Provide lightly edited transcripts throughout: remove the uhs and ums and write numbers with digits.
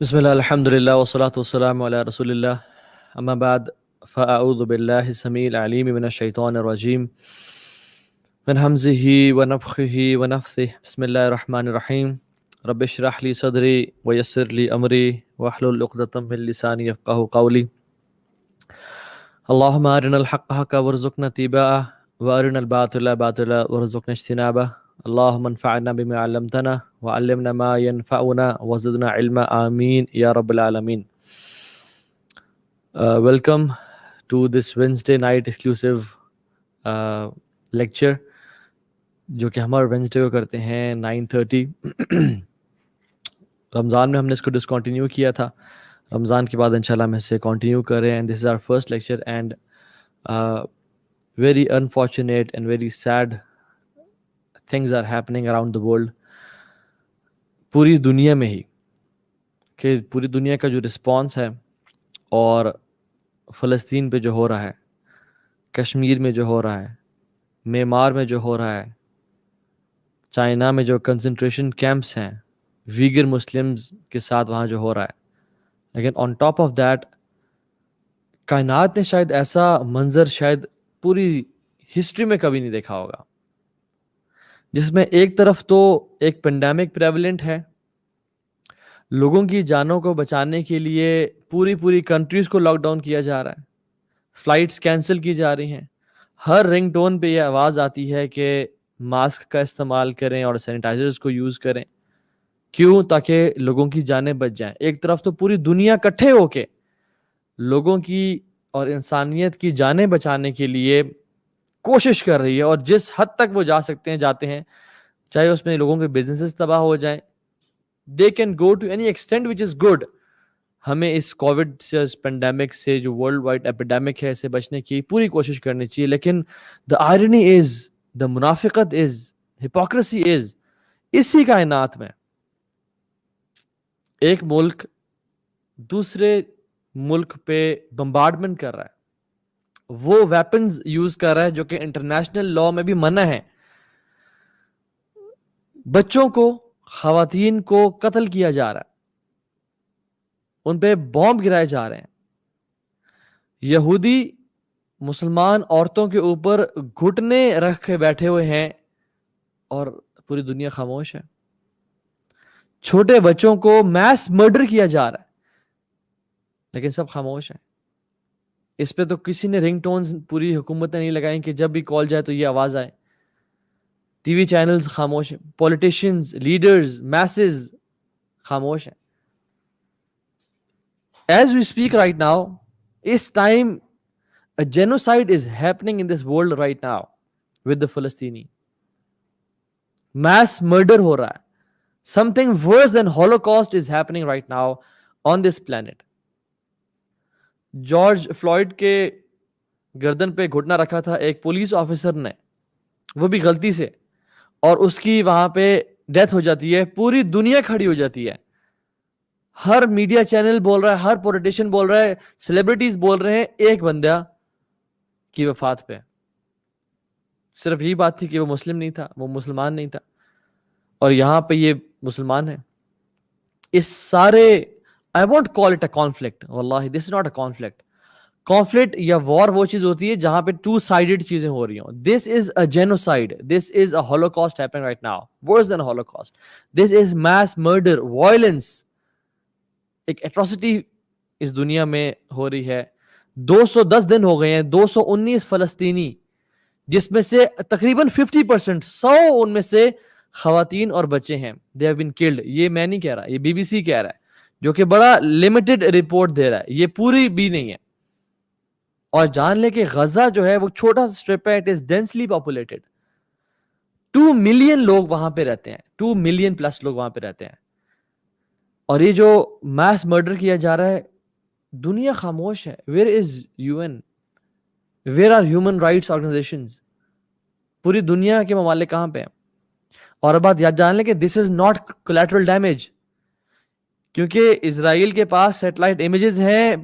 بسم الله الحمد لله والصلاة والسلام على رسول الله أما بعد فأعوذ بالله السميع العليم من الشيطان الرجيم من همزه ونفخه ونفثه بسم الله الرحمن الرحيم رب اشرح لي صدري ويسر لي أمري واحلل عقدة من لساني يفقهوا قولي اللهم أرنا الحق حقا وارزقنا اتباعه وأرنا الباطل باطلا وارزقنا اجتنابه اللهم انفعنا بما علمتنا وعلمنا ما ينفعنا وزدنا علما آمين يا رب العالمين. Welcome to this Wednesday night exclusive lecture جو کہ ہمارے وینسڈے کو کرتے ہیں 9:30. رمضان میں ہم نے اس کو ڈسکنٹینیو کیا تھا. رمضان کے بعد انشاءاللہ ہم اسے کنٹینیو کر رہے ہیں. This is our first lecture and very unfortunate and very sad things are happening around the world. پوری دنیا میں ہی کہ پوری دنیا کا جو رسپانس ہے اور فلسطین پہ جو ہو رہا ہے، کشمیر میں جو ہو رہا ہے، میانمار میں جو ہو رہا ہے، چائنا میں جو کنسنٹریشن کیمپس ہیں ویگر مسلمز کے ساتھ وہاں جو ہو رہا ہے، لیکن آن ٹاپ آف دیٹ کائنات نے شاید ایسا منظر شاید پوری ہسٹری میں کبھی نہیں دیکھا ہوگا، جس میں ایک طرف تو ایک پینڈیمک پریولنٹ ہے، لوگوں کی جانوں کو بچانے کے لیے پوری کنٹریز کو لاک ڈاؤن کیا جا رہا ہے، فلائٹس کینسل کی جا رہی ہیں، ہر رنگ ٹون پہ یہ آواز آتی ہے کہ ماسک کا استعمال کریں اور سینیٹائزرز کو یوز کریں. کیوں؟ تاکہ لوگوں کی جانیں بچ جائیں. ایک طرف تو پوری دنیا اکٹھے ہو کے لوگوں کی اور انسانیت کی جانیں بچانے کے لیے کوشش کر رہی ہے، اور جس حد تک وہ جا سکتے ہیں جاتے ہیں، چاہے اس میں لوگوں کے بزنسز تباہ ہو جائیں. They can go to any extent which is good. ہمیں اس کووڈ سے، اس پینڈیمک سے جو ورلڈ وائڈ ایپیڈیمک ہے، اسے بچنے کی پوری کوشش کرنی چاہیے. لیکن دا آئرنی از، دا منافقت از، ہپوکریسی از، اسی کائنات میں ایک ملک دوسرے ملک پہ بمبارڈمنٹ کر رہا ہے، وہ ویپنز یوز کر رہا ہے جو کہ انٹرنیشنل لا میں بھی منع ہے. بچوں کو، خواتین کو قتل کیا جا رہا ہے، ان پہ بومب گرائے جا رہے ہیں. یہودی مسلمان عورتوں کے اوپر گھٹنے رکھ کے بیٹھے ہوئے ہیں اور پوری دنیا خاموش ہے. چھوٹے بچوں کو میس مرڈر کیا جا رہا ہے لیکن سب خاموش ہیں. اس پہ تو کسی نے رنگ ٹونز پوری حکومت نے نہیں لگائیں کہ جب بھی کال جائے تو یہ آواز آئے. ٹی وی چینلز خاموش ہیں، پولیٹیشینز، لیڈرز، میسز خاموش ہیں. As we speak right now, us time a genocide is happening in this world right now with the Palestini. Mass murder ہو رہا ہے. Something worse than Holocaust is happening right now on this planet. George fluid کے گردن پہ گھٹنا رکھا تھا ایک police officer نے، وہ بھی غلطی سے، اور اس کی وہاں پہ ڈیتھ ہو جاتی ہے. پوری دنیا کھڑی ہو جاتی ہے. ہر میڈیا چینل بول رہا ہے، ہر پولیٹیشین بول رہا ہے، سیلیبریٹیز بول رہے ہیں ایک بندہ کی وفات پہ. صرف یہی بات تھی کہ وہ مسلم نہیں تھا، وہ مسلمان نہیں تھا، اور یہاں پہ یہ مسلمان ہے. اس سارے I won't call it a conflict. واللہ this is not a conflict. Conflict یا war وہ چیز ہوتی ہے جہاں پہ two sided چیزیں ہو رہی ہوں. This is a genocide. This is a holocaust happening right now. Worse than a holocaust. This is mass murder, violence. ایک atrocity اس دنیا میں ہو رہی ہے. 210 دن ہو گئے ہیں، 219 فلسطینی، جس میں سے تقریباً 50%، 100 ان میں سے خواتین اور بچے ہیں. They have been killed. یہ میں نہیں کہہ رہا، یہ BBC کہہ رہا ہے، جو کہ بڑا لمیٹڈ رپورٹ دے رہا ہے، یہ پوری بھی نہیں ہے. اور جان لے کہ غزہ جو ہے وہ چھوٹا سا اسٹرپ ہے، it is densely populated. 2 million لوگ وہاں پہ رہتے ہیں، 2 ملین پلس لوگ وہاں پہ رہتے ہیں. اور یہ جو میس مرڈر کیا جا رہا ہے، دنیا خاموش ہے. Where is UN؟ Where are human rights organisations? پوری دنیا کے ممالک کہاں پہ ہیں؟ اور اب بات یاد جان لیں کہ دس از ناٹ کولیٹرل ڈیمیج، کیونکہ اسرائیل کے پاس سیٹلائٹ امیجز ہیں،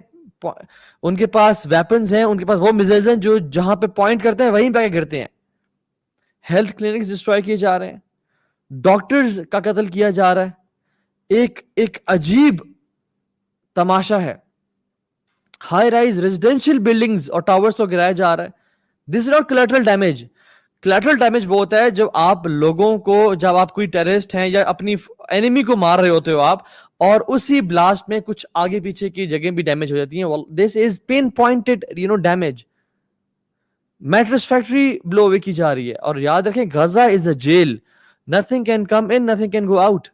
ان کے پاس ویپنز ہیں، ان کے پاس وہ میزائلز ہیں جو جہاں پہ پوائنٹ کرتے ہیں وہیں پہ گرتے ہیں. ہیلتھ کلینکس ڈسٹروائے کیے جا رہے ہیں، ڈاکٹرز کا قتل کیا جا رہا ہے. ایک عجیب تماشا ہے. ہائی رائز ریزیڈینشیل بلڈنگز اور ٹاورز کو گرایا جا رہا ہے. This is not collateral damage. Collateral damage وہ ہوتا ہے جب آپ لوگوں کو, جب آپ کوئی ٹیررسٹ ہیں یا اپنی اینیمی کو مار رہے ہوتے ہو آپ, اور اسی بلاسٹ میں کچھ آگے پیچھے کی جگہیں بھی ڈیمیج ہو جاتی ہیں. This is pinpointed damage. Mattress factory blow away کی جا رہی ہے, اور یاد رکھیں Gaza is a jail, nothing can come in, nothing can go out.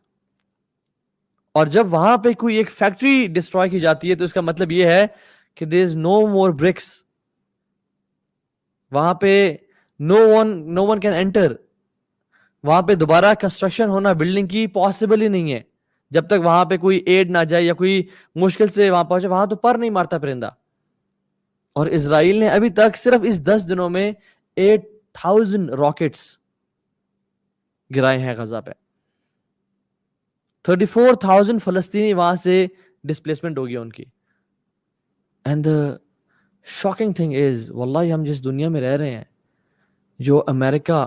اور جب وہاں پہ کوئی ایک فیکٹری ڈسٹروائے کی جاتی ہے تو اس کا مطلب یہ ہے کہ دیر از نو مور برکس وہاں پہ, no one can enter. وہاں پہ دوبارہ کنسٹرکشن ہونا بلڈنگ کی پاسبل ہی نہیں ہے جب تک وہاں پہ کوئی ایڈ نہ جائے یا کوئی مشکل سے وہاں پہنچے. وہاں تو پر نہیں مارتا پرندہ. اور اسرائیل نے ابھی تک صرف اس 10 دنوں میں 8,000 راکٹس گرائے ہیں غزہ پہ. 34,000 فلسطینی وہاں سے ڈسپلیسمنٹ ہو گیا ان کی. And the shocking thing is, واللہ ہم جس دنیا میں رہ رہے ہیں, جو امریکہ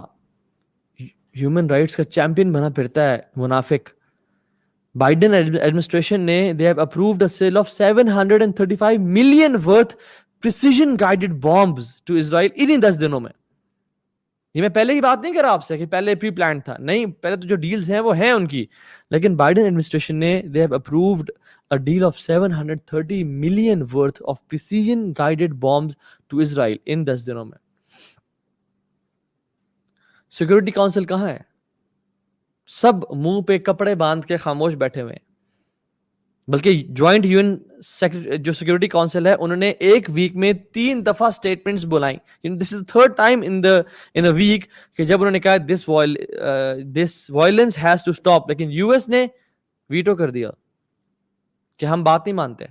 ہیومن رائٹس کا چیمپئن بنا پھرتا ہے منافق, بائیڈن ایڈمنسٹریشن نے they have approved a sale of 735 million worth precision guided bombs to Israel انہی 10 دنوں میں. یہ میں پہلے کی بات نہیں کر رہا آپ سے کہ پہلے پری پلانڈ تھا, نہیں, پہلے تو جو ڈیلز ہیں وہ ہیں ان کی, لیکن بائیڈن ایڈمنسٹریشن نے they have approved a deal of 730 million worth of precision guided bombs to Israel ان 10 دنوں میں. سیکورٹی کاؤنسل کہاں ہے؟ سب منہ پہ کپڑے باندھ کے خاموش بیٹھے ہوئے ہیں. بلکہ جوائنٹ یون جو سیکورٹی کاؤنسل ہے, انہوں نے ایک ویک میں 3 دفعہ سٹیٹمنٹس بلائیں. دس از the third time in a week کہ جب انہوں نے کہا this violence has to stop, لیکن یو ایس نے ویٹو کر دیا کہ ہم بات نہیں مانتے.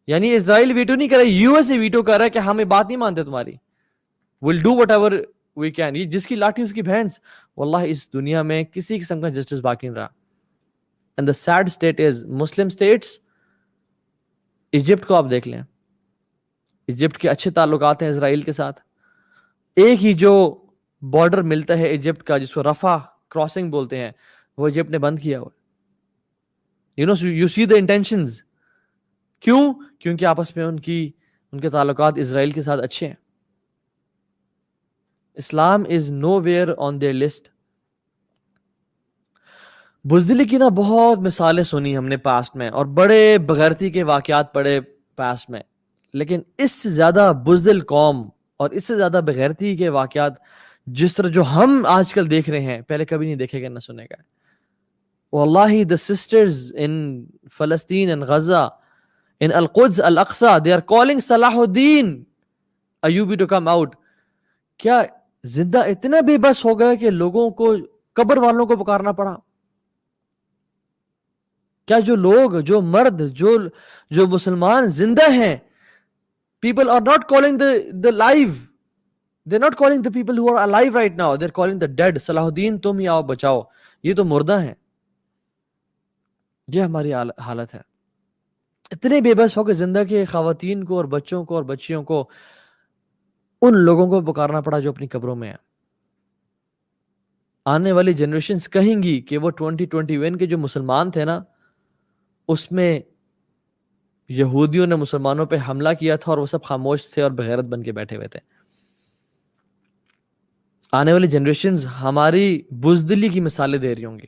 یعنی اسرائیل ویٹو نہیں کر رہا, یو ایس ویٹو کر رہا ہے کہ ہم بات نہیں مانتے تمہاری. we'll do whatever we can. یہ جس کی لاٹھی اس کی بھینس. واللہ اس دنیا میں کسی قسم کا جسٹس باقی نہیں رہا. And the sad state is Muslim states, Egypt کو آپ دیکھ لیں, ایجپٹ کے اچھے تعلقات ہیں اسرائیل کے ساتھ. ایک ہی جو بارڈر ملتا ہے ایجپٹ کا جس کو رفح کراسنگ بولتے ہیں, وہ ایجپٹ نے بند کیا ہوا. you see the intentions. کیوں؟ کیونکہ آپس میں ان کے تعلقات اسرائیل کے ساتھ اچھے ہیں. اسلام از know where on their list. بزدلی کی نا بہت مثالیں سنی ہم نے پاسٹ میں, اور بڑے بغیرتی کے واقعات پڑے پاسٹ میں, لیکن اس سے زیادہ بزدل قوم اور اس سے زیادہ بغیرتی کے واقعات جس طرح جو ہم آج کل دیکھ رہے ہیں پہلے کبھی نہیں دیکھے گا نہ سنے گا. واللہ the sisters in Palestine and Gaza, in Al-Quds, Al-Aqsa, they are calling Salahuddin Ayyubi to come out. کیا زندہ اتنا بے بس ہو گیا کہ لوگوں کو, قبر والوں کو پکارنا پڑا؟ کیا جو لوگ, جو مرد, جو مسلمان زندہ ہیں, people are not calling the live, they're not calling the people who are alive right now, they're calling the dead. صلاح تم ہی آؤ بچاؤ, یہ تو مردہ ہیں. یہ ہماری حالت ہے. اتنے بے بس ہو کہ زندہ کے خواتین کو اور بچوں کو اور بچیوں کو, ان لوگوں کو پکارنا پڑا جو اپنی قبروں میں ہیں. آنے والی جنریشنز کہیں گی کہ وہ 2021 کے جو مسلمان تھے نا, اس میں یہودیوں نے مسلمانوں پہ حملہ کیا تھا اور وہ سب خاموش تھے اور بغیرت بن کے بیٹھے ہوئے تھے. آنے والی جنریشنز ہماری بزدلی کی مثالیں دے رہی ہوں گی.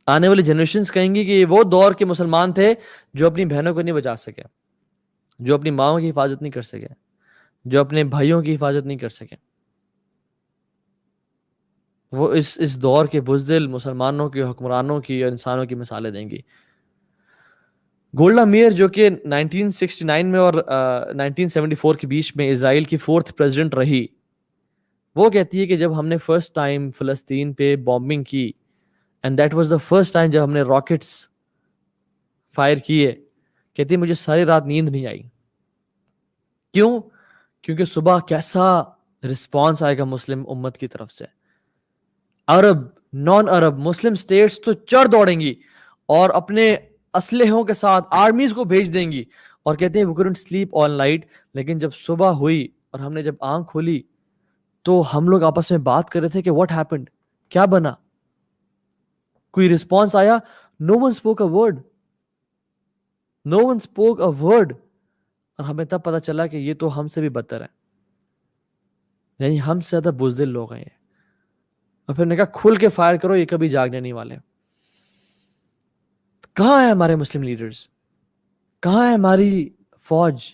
آنے والی جنریشنز کہیں گی کہ یہ وہ دور کے مسلمان تھے جو اپنی بہنوں کو نہیں بچا سکے, جو اپنی ماؤں کی حفاظت نہیں کر سکے, جو اپنے بھائیوں کی حفاظت نہیں کر سکے. وہ اس دور کے بزدل مسلمانوں کی, حکمرانوں کی اور انسانوں کی مثالیں دیں گی. گولڈا میئر جو کہ 1969 میں اور 1974 کے بیچ میں اسرائیل کی 4th پریزیڈنٹ رہی, وہ کہتی ہے کہ جب ہم نے فرسٹ ٹائم فلسطین پہ بامبنگ کی, and that was the first time جب ہم نے راکٹس فائر کیے, کہتی ہے مجھے ساری رات نیند نہیں آئی. کیوں؟ کیونکہ صبح کیسا رسپانس آئے گا مسلم امت کی طرف سے. عرب, نان عرب, مسلم سٹیٹس تو چڑھ دوڑیں گی اور اپنے اسلحوں کے ساتھ آرمیز کو بھیج دیں گی, اور کہتے ہیں we couldn't sleep all night. لیکن جب صبح ہوئی اور ہم نے جب آنکھ کھولی تو ہم لوگ آپس میں بات کر رہے تھے کہ what happened, کیا بنا, کوئی رسپانس آیا؟ No one spoke a word. No one spoke a word. اور ہمیں تب پتا چلا کہ یہ تو ہم سے بھی بدتر ہے, یعنی ہم سے زیادہ بزدل لوگ ہیں یہ. اور پھر نے کہا کھل کے فائر کرو, یہ کبھی جاگنے نہیں والے. کہاں ہیں ہمارے مسلم لیڈرز؟ کہاں ہے ہماری فوج؟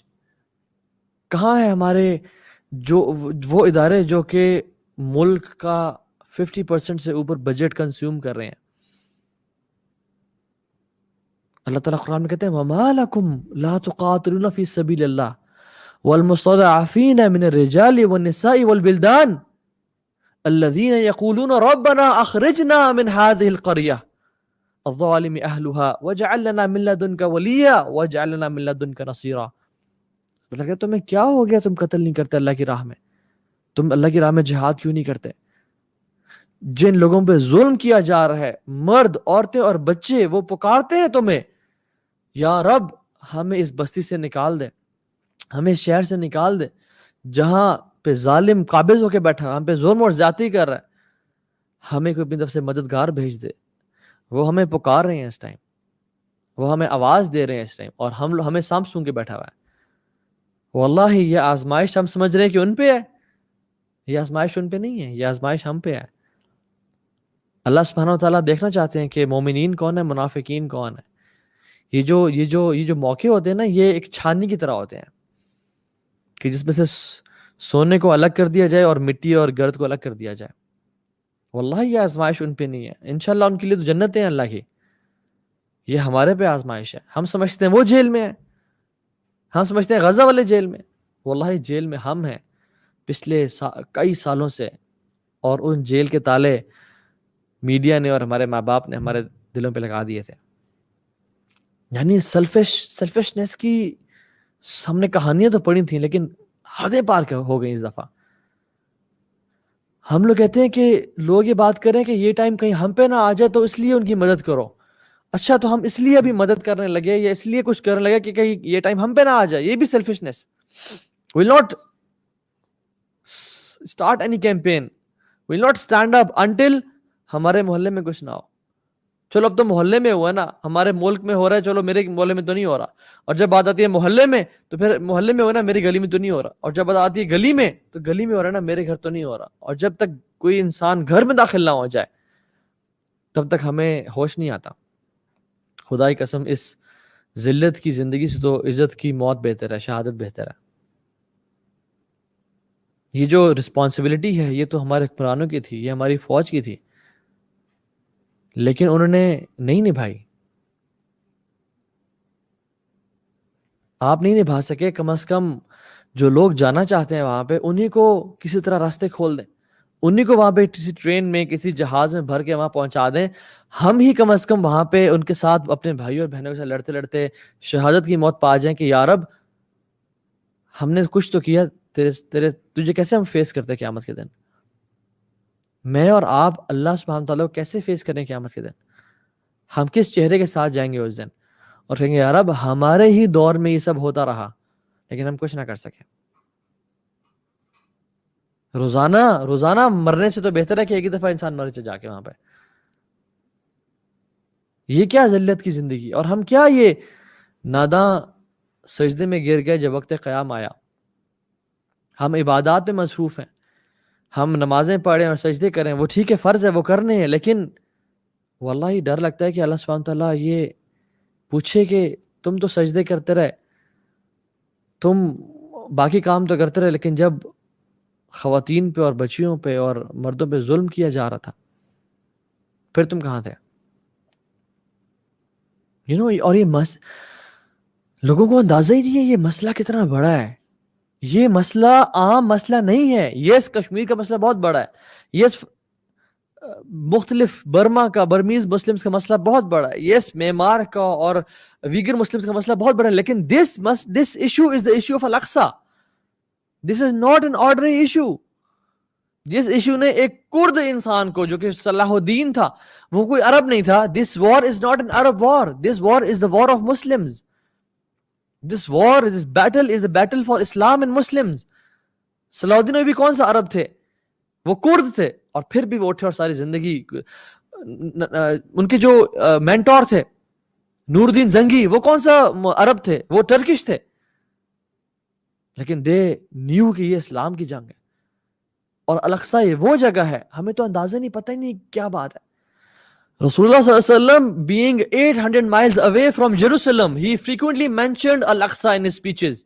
کہاں ہے ہمارے جو وہ ادارے جو کہ ملک کا 50% سے اوپر بجٹ کنزیوم کر رہے ہیں؟ اللہ تعالیٰ قرآن میں کہتے ہیں وَمَا لَكُمْ لَا تُقَاتِلُونَ فِي سَبِيلِ اللَّهِ وَالْمُسْتَضْعَفِينَ مِنَ الرِّجَالِ وَالنِّسَاءِ وَالْبِلْدَانِ الَّذِينَ يَقُولُونَ رَبَّنَا أَخْرِجْنَا مِنْ هَذِهِ الْقَرْيَةِ الظَّالِمِ أَهْلُهَا وَاجْعَل لَّنَا مِن لَّدُنكَ وَلِيًّا وَاجْعَل لَّنَا مِن لَّدُنكَ نَصِيرًا. مطلب کہ تمہیں کیا ہو گیا, تم قتل نہیں کرتے اللہ کی راہ میں؟ تم اللہ کی راہ میں جہاد کیوں نہیں کرتے؟ جن لوگوں پہ ظلم کیا جا رہا ہے, مرد, عورتیں اور بچے, وہ پکارتے ہیں تمہیں یا رب ہمیں اس بستی سے نکال دے, ہمیں اس شہر سے نکال دے جہاں پہ ظالم قابض ہو کے بیٹھا ہے, ہم پہ ظلم اور زیادتی کر رہا ہے, ہمیں کوئی اپنی طرف سے مددگار بھیج دے. وہ ہمیں پکار رہے ہیں اس ٹائم, وہ ہمیں آواز دے رہے ہیں اس ٹائم, اور ہمیں سانپ سون کے بیٹھا ہوا ہے. واللہ یہ آزمائش ہم سمجھ رہے ہیں کہ ان پہ ہے, یہ آزمائش ان پہ نہیں ہے, یہ آزمائش ہم پہ ہے. اللہ سبحانہ و تعالیٰ دیکھنا چاہتے ہیں کہ مومنین کون ہے, منافقین کون ہے. یہ جو موقع ہوتے ہیں نا, یہ ایک چھاننی کی طرح ہوتے ہیں کہ جس میں سے سونے کو الگ کر دیا جائے اور مٹی اور گرد کو الگ کر دیا جائے. واللہ یہ آزمائش ان پہ نہیں ہے. انشاءاللہ ان کے لیے تو جنتیں ہیں اللہ کی, یہ ہمارے پہ آزمائش ہے. ہم سمجھتے ہیں وہ جیل میں ہیں, ہم سمجھتے ہیں غزہ والے جیل میں. واللہ جیل میں ہم ہیں پچھلے کئی سالوں سے, اور ان جیل کے تالے میڈیا نے اور ہمارے ماں باپ نے ہمارے دلوں پہ لگا دیے تھے. یعنی سیلفشنس کی ہم نے کہانیاں تو پڑھی تھیں, لیکن حدیں پار ہو گئی اس دفعہ. ہم لوگ کہتے ہیں کہ لوگ یہ بات کریں کہ یہ ٹائم کہیں ہم پہ نہ آ جائے تو اس لیے ان کی مدد کرو. اچھا تو ہم اس لیے ابھی مدد کرنے لگے یا اس لیے کچھ کرنے لگے کہ کہیں یہ ٹائم ہم پہ نہ آ جائے. یہ بھی selfishness. Will not start any campaign, will not stand up until ہمارے محلے میں کچھ نہ ہو. چلو اب تو محلے میں ہوا نا, ہمارے ملک میں ہو رہا ہے, چلو میرے محلے میں تو نہیں ہو رہا. اور جب بات آتی ہے محلے میں تو پھر محلے میں ہو نا, میری گلی میں تو نہیں ہو رہا. اور جب بات آتی ہے گلی میں تو گلی میں ہو رہا ہے نا, میرے گھر تو نہیں ہو رہا. اور جب تک کوئی انسان گھر میں داخل نہ ہو جائے تب تک ہمیں ہوش نہیں آتا. خدا کی قسم اس ذلت کی زندگی سے تو عزت کی موت بہتر ہے, شہادت بہتر ہے. یہ جو رسپانسبلٹی ہے یہ تو ہمارے حکمرانوں کی تھی, یہ ہماری فوج کی تھی, لیکن انہوں نے نہیں نبھائی. آپ نہیں نبھا سکے, کم از کم جو لوگ جانا چاہتے ہیں وہاں پہ انہیں کو کسی طرح راستے کھول دیں, انہیں کو وہاں پہ کسی ٹرین میں کسی جہاز میں بھر کے وہاں پہنچا دیں. ہم ہی کم از کم وہاں پہ ان کے ساتھ اپنے بھائیوں اور بہنوں کے ساتھ لڑتے لڑتے شہادت کی موت پا جائیں کہ یا رب ہم نے کچھ تو کیا, تجھے کیسے ہم فیس کرتے قیامت کے دن. میں اور آپ اللہ سبحانہ تعالیٰ کو کیسے فیس کریں قیامت کے دن؟ ہم کس چہرے کے ساتھ جائیں گے اس دن اور کہیں گے یا رب ہمارے ہی دور میں یہ سب ہوتا رہا لیکن ہم کچھ نہ کر سکے. روزانہ مرنے سے تو بہتر ہے کہ ایک ہی دفعہ انسان مر جا کے وہاں پہ. یہ کیا ذلت کی زندگی. اور ہم کیا یہ ناداں سجدے میں گر گئے جب وقت قیام آیا. ہم عبادات میں مصروف ہیں, ہم نمازیں پڑھیں اور سجدے کریں, وہ ٹھیک ہے, فرض ہے, وہ کرنے ہیں, لیکن واللہ ڈر لگتا ہے کہ اللہ سبحانہ تعالیٰ یہ پوچھے کہ تم تو سجدے کرتے رہے, تم باقی کام تو کرتے رہے, لیکن جب خواتین پہ اور بچیوں پہ اور مردوں پہ ظلم کیا جا رہا تھا پھر تم کہاں تھے؟ اور یہ لوگوں کو اندازہ ہی نہیں ہے یہ مسئلہ کتنا بڑا ہے. یہ مسئلہ عام مسئلہ نہیں ہے. یس کشمیر کا مسئلہ بہت بڑا ہے, یس مختلف برما کا برمیز مسلمز کا مسئلہ بہت بڑا ہے, یس میمار کا اور ویگر مسلمز کا مسئلہ بہت بڑا ہے, لیکن this issue is the issue of Al-Aqsa. This is not an ordinary issue. جس ایشو نے ایک کرد انسان کو جو کہ صلاح الدین تھا, وہ کوئی عرب نہیں تھا. This war is not an Arab war. This war is the war of Muslims. This battle is the battle for Islam and Muslims. صلاح الدین بھی کون سا عرب تھے, وہ کرد تھے, اور پھر بھی وہ اٹھے اور ساری زندگی ان کے جو مینٹور تھے نور الدین زنگی، وہ کون سا عرب تھے، وہ ٹرکش تھے، لیکن دے نیو کہ یہ اسلام کی جنگ ہے اور الاقصی یہ وہ جگہ ہے، ہمیں تو اندازہ نہیں، پتہ ہی نہیں کیا بات ہے. رسول اللہ صلی اللہ علیہ وسلم being 800 miles away from Jerusalem, he frequently mentioned Al-Aqsa in his speeches.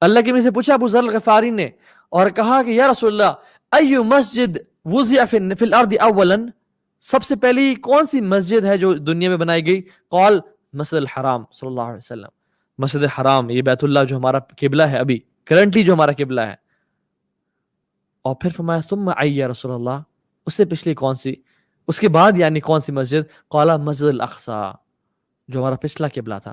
اللہ کے نبی سے پوچھا ابو ذر الغفاری نے اور کہا کہ یا رسول اللہ ایو مسجد وضع فی الارض اولا، سب سے پہلی کون سی مسجد ہے جو دنیا میں بنائی گئی؟ قال مسجد الحرام صلی اللہ علیہ وسلم، مسجد حرام، یہ بیت اللہ جو ہمارا قبلہ ہے، ابھی کرنٹلی جو ہمارا قبلہ ہے. اور پھر فرمایا ثم ای یا رسول اللہ، اس سے پچھلی کون سی، اس کے بعد یعنی کون سی مسجد؟ قال مسجد الاقصی، جو ہمارا پچھلا قبلہ تھا.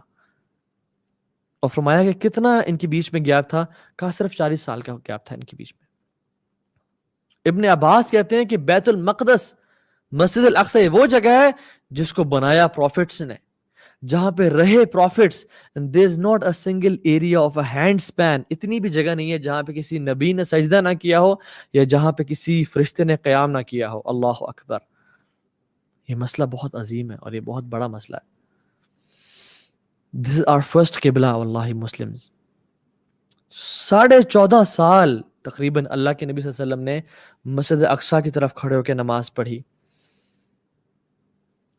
اور فرمایا کہ کتنا ان کے بیچ میں گیپ تھا؟ کہا صرف 40 سال کا گیپ تھا ان کے بیچ میں. ابن عباس کہتے ہیں کہ بیت المقدس مسجد الاقصی وہ جگہ ہے جس کو بنایا پروفٹس نے، جہاں پہ رہے prophets. there is not a single area of a hand span، اتنی بھی جگہ نہیں ہے جہاں پہ کسی نبی نے سجدہ نہ کیا ہو یا جہاں پہ کسی فرشتے نے قیام نہ کیا ہو. اللہ اکبر، یہ مسئلہ بہت عظیم ہے اور یہ بہت بڑا مسئلہ ہے. This is our first قبلہ واللہ مسلمز. 14.5 سال تقریباً اللہ کے نبی صلی اللہ علیہ وسلم نے مسجد اقصی کی طرف کھڑے ہو کے نماز پڑھی.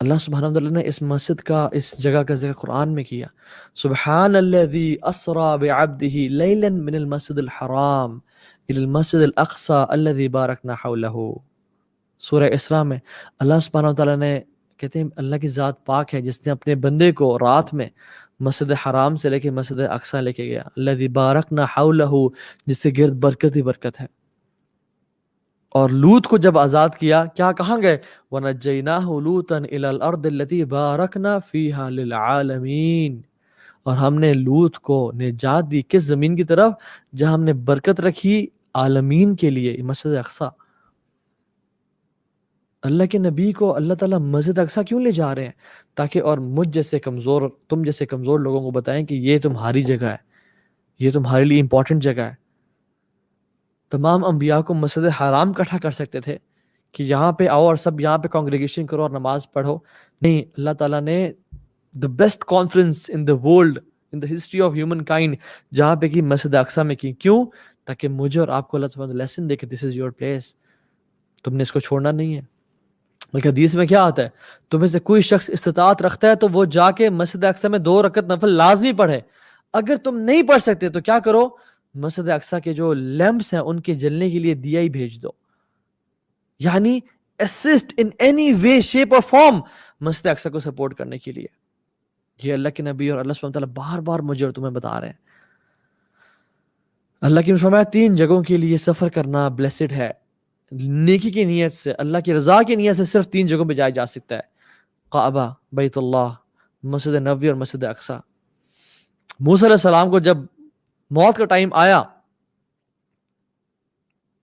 اللہ سبحانہ وتعالی نے اس مسجد کا، اس جگہ کا ذکر قرآن میں کیا. سبحان الذی اسری بعبدہ لیلا من المسجد الحرام الی المسجد الاقصی الذی بارکنا حولہ. سورہ اسراء میں اللہ سبحانہ وتعالی نے کہتے ہیں اللہ کی ذات پاک ہے جس نے اپنے بندے کو رات میں مسجد حرام سے لے کے مسجد اقصی لے کے گیا. الذی بارکنا حولہ، جس سے گرد برکت ہی برکت ہے. اور لوط کو جب آزاد کیا، کیا کہاں گئے؟ وَنَجَّيْنَاهُ لُوطًا إِلَى الْأَرْضِ الَّتِي بَارَكْنَا فِيهَا لِلْعَالَمِينَ. اور ہم نے لوط کو نجات دی کس زمین کی طرف؟ جہاں ہم نے برکت رکھی عالمین کے لیے، مسجد اقصی. اللہ کے نبی کو اللہ تعالیٰ مسجد اقصی کیوں لے جا رہے ہیں؟ تاکہ اور مجھ جیسے کمزور، تم جیسے کمزور لوگوں کو بتائیں کہ یہ تمہاری جگہ ہے، یہ تمہارے لیے امپورٹنٹ جگہ ہے. تمام انبیاء کو مسجد حرام اکٹھا کر سکتے تھے کہ یہاں پہ آؤ اور سب یہاں پہ کانگریگیشن کرو اور نماز پڑھو. نہیں، اللہ تعالیٰ نے the best conference in the world in the history of human kind جہاں پہ کی مسجد اقصی میں کی. کیوں؟ تاکہ مجھے اور آپ کو اللہ تعالیٰ لیسن دے کہ this is your place، تم نے اس کو چھوڑنا نہیں ہے. بلکہ حدیث میں کیا آتا ہے؟ تمہیں سے کوئی شخص استطاعت رکھتا ہے تو وہ جا کے مسجد اقصی میں 2 رکعت نفل لازمی پڑھے. اگر تم نہیں پڑھ سکتے تو کیا کرو؟ مسجد اقصی کے جو لیمپس ہیں ان کے جلنے کے لیے دیا ہی بھیج دو، یعنی assist in any way shape اور فارم مسجد اقصی کو سپورٹ کرنے کے لیے. یہ اللہ کے نبی اور اللہ سبحانہ وتعالی بار بار مجھے اور تمہیں بتا رہے ہیں. اللہ کی فرمایا 3 جگہوں کے لیے سفر کرنا بلیسڈ ہے. نیکی کی نیت سے، اللہ کی رضا کی نیت سے صرف 3 جگہوں پہ جایا جا سکتا ہے: کعبہ، بیت اللہ، مسجد نبوی اور مسجد اقصی. موسیٰ علیہ السلام کو جب موت کا ٹائم آیا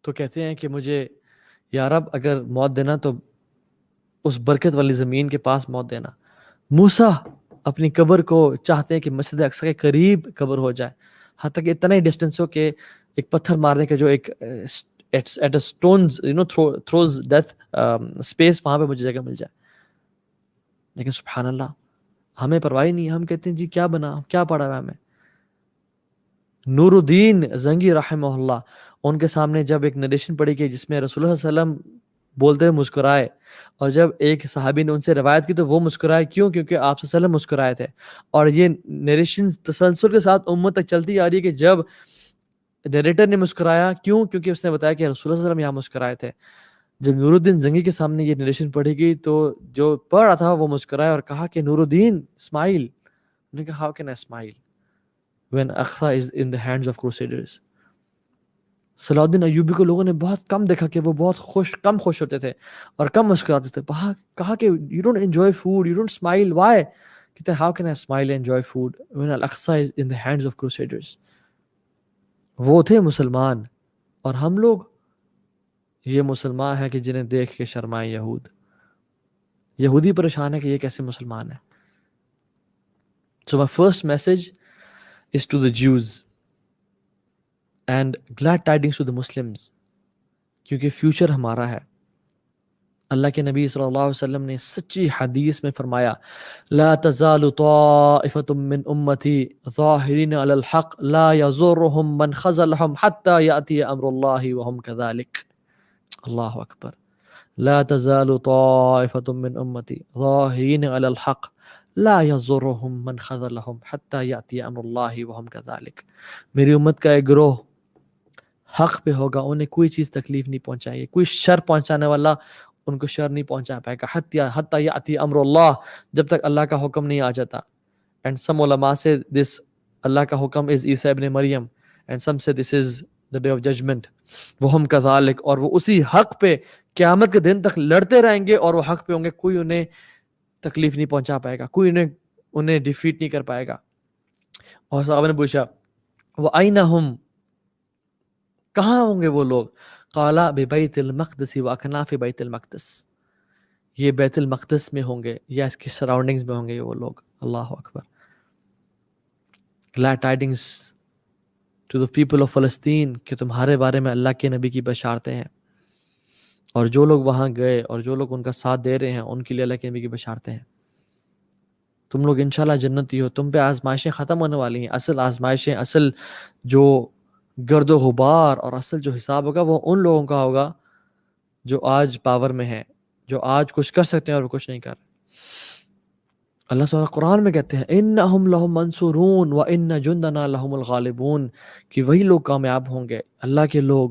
تو کہتے ہیں کہ مجھے یا رب اگر موت دینا تو اس برکت والی زمین کے پاس موت دینا. موسیٰ اپنی قبر کو چاہتے ہیں کہ مسجد اقصی کے قریب قبر ہو جائے، حتیٰ کہ اتنا ہی ڈسٹینس ہو کہ ایک پتھر مارنے کا جو ایک at a stones throws death space, وہاں پہ مجھے جگہ مل جائے. لیکن سبحان اللہ، ہمیں پرواہ نہیں. ہم کہتے ہیں جی کیا بنا، کیا پڑا ہوا ہمیں. نور الدین زنگی رحمہ اللہ، ان کے سامنے جب ایک نریشن پڑھی گئی جس میں رسول اللہ صلی اللہ علیہ وسلم بولتے ہوئے مسکرائے، اور جب ایک صحابی نے ان سے روایت کی تو وہ مسکرائے. کیوں؟ کیونکہ آپ صلی اللہ علیہ وسلم مسکرائے تھے. اور یہ نریشن تسلسل کے ساتھ امت تک چلتی آ رہی ہے کہ جب نریٹر نے مسکرایا، کیوں؟ کیونکہ اس نے بتایا کہ رسول اللہ صلی اللہ علیہ وسلم یہاں مسکرائے تھے. جب نور الدین زنگی کے سامنے یہ نریشن پڑھی گئی تو جو پڑھ رہا تھا وہ مسکرایا اور کہا کہ نور الدین اسمائل. انہوں نے کہا how can I smile when Aqsa is in the hands of crusaders. صلاح الدین ایوبی کو لوگوں نے بہت کم دیکھا کہ وہ بہت کم خوش ہوتے تھے اور کم مسکراتے تھے. کہا کہ you don't enjoy food, you don't smile, why؟ کہتے ہیں how can I smile and enjoy food when Al-Aqsa is in the hands of crusaders. وہ تھے مسلمان، اور ہم لوگ یہ مسلمان ہیں کہ جنہیں دیکھ کے شرمائیں یہود. یہودی پریشان ہے کہ یہ کیسے مسلمان ہے. So my first message is to the Jews and glad tidings to the Muslims، کیونکہ فیوچر ہمارا ہے. اللہ کے نبی صلی اللہ علیہ وسلم نے سچی حدیث میں فرمایا لا تزال طائفۃ من امتی ظاہرین علی الحق لا یضرهم من خذلهم حتى یأتی امر اللہ وهم كذلك. اللہ اکبر. لا تزال طائفۃ من امتی ظاہرین علی الحق لا یضرهم من خذلهم حتى یأتی امر اللہ وهم كذلك. میری امت کا ایک گروہ حق پہ ہوگا، انہیں کوئی چیز تکلیف نہیں پہنچائے گی، کوئی شر پہنچانے والا ان کو شر نہیں پہنچا پائے گا حتی یاتی امر اللہ، جب تک اللہ کا حکم نہیں آ جاتا. اینڈ سم علماء سے دس اللہ کا حکم از عیسیٰ ابن مریم، اینڈ سم سے دس از the day of judgment. وہم کذالک، اور وہ اسی حق پہ قیامت کے دن تک لڑتے رہیں گے، اور وہ حق پہ ہوں گے، کوئی انہیں تکلیف نہیں پہنچا پائے گا، کوئی انہیں ڈیفیٹ نہیں کر پائے گا. اور صحابہ نے پوچھا وَأَيْنَ هُمْ، کہاں ہوں گے وہ لوگ؟ قالا ببیت المقدس واکناف بیت المقدس، یہ بیت المقدس میں ہوں گے یا اس کی سراؤنڈنگز میں ہوں گے وہ لوگ. اللہ اکبر. glad tidings to the people of فلسطین کہ تمہارے بارے میں اللہ کے نبی کی بشارتیں ہیں، اور جو لوگ وہاں گئے اور جو لوگ ان کا ساتھ دے رہے ہیں ان کے لیے اللہ کے نبی کی بشارتیں ہیں. تم لوگ انشاءاللہ جنتی ہو. تم پہ آزمائشیں ختم ہونے والی ہیں. اصل آزمائشیں، اصل جو گرد و غبار اور اصل جو حساب ہوگا وہ ان لوگوں کا ہوگا جو آج پاور میں ہیں، جو آج کچھ کر سکتے ہیں اور وہ کچھ نہیں کر رہے. اللہ سبحانہ قرآن میں کہتے ہیں انہم لہم منصورون وان جندنا لہم الغالبون، کہ وہی لوگ کامیاب ہوں گے، اللہ کے لوگ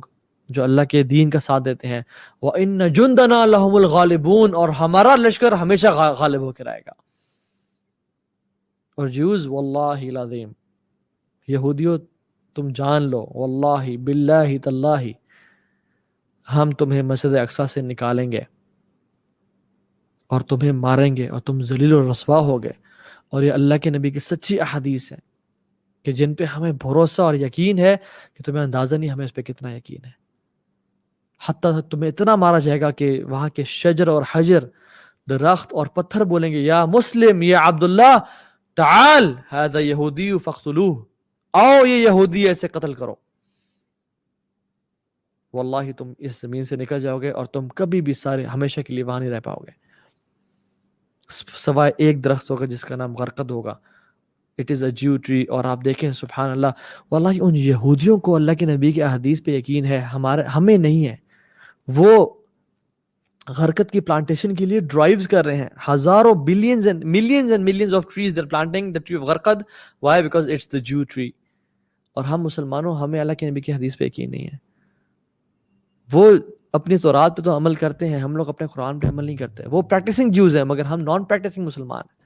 جو اللہ کے دین کا ساتھ دیتے ہیں. وان جندنا لہم الغالبون، اور ہمارا لشکر ہمیشہ غالب ہو کے رہے گا. اور جیوز واللہ العظیم، یہودیوں تم جان لو، واللہ باللہ تاللہ، ہم تمہیں مسجد اقصی سے نکالیں گے اور تمہیں ماریں گے اور تم ذلیل و رسوا ہوگے. اور یہ اللہ کے نبی کی سچی احادیث ہیں کہ جن پہ ہمیں بھروسہ اور یقین ہے کہ تمہیں اندازہ نہیں ہمیں اس پہ کتنا یقین ہے. حتیٰ تمہیں اتنا مارا جائے گا کہ وہاں کے شجر اور حجر، درخت اور پتھر بولیں گے یا مسلم یا عبداللہ تعال ھذا یہودی فاقتلوہ، آؤ یہ یہودی ہے اسے قتل کرو. واللہ تم اس زمین سے نکل جاؤ گے اور تم کبھی بھی سارے ہمیشہ کے لیے وہاں نہیں رہ پاؤ گے، سوائے ایک درخت ہوگا جس کا نام غرقد ہوگا. It is a Jew tree. اور آپ دیکھیں سبحان اللہ، واللہ ان یہودیوں کو اللہ کے نبی کے احادیث پہ یقین ہے، ہمیں نہیں ہے. وہ غرقد کی پلانٹیشن کے لیے ڈرائیوز کر رہے ہیں، ہزاروں billions and millions of trees they are planting the tree of غرقد. Why? Because it's the Jew tree. اور ہم مسلمانوں، ہمیں اللہ کے نبی کی حدیث پہ یقین نہیں ہے. وہ اپنی تورات پہ تو عمل کرتے ہیں، ہم لوگ اپنے قرآن پہ عمل نہیں کرتے. وہ پریکٹسنگ جیوز ہیں مگر ہم نان پریکٹسنگ مسلمان ہیں.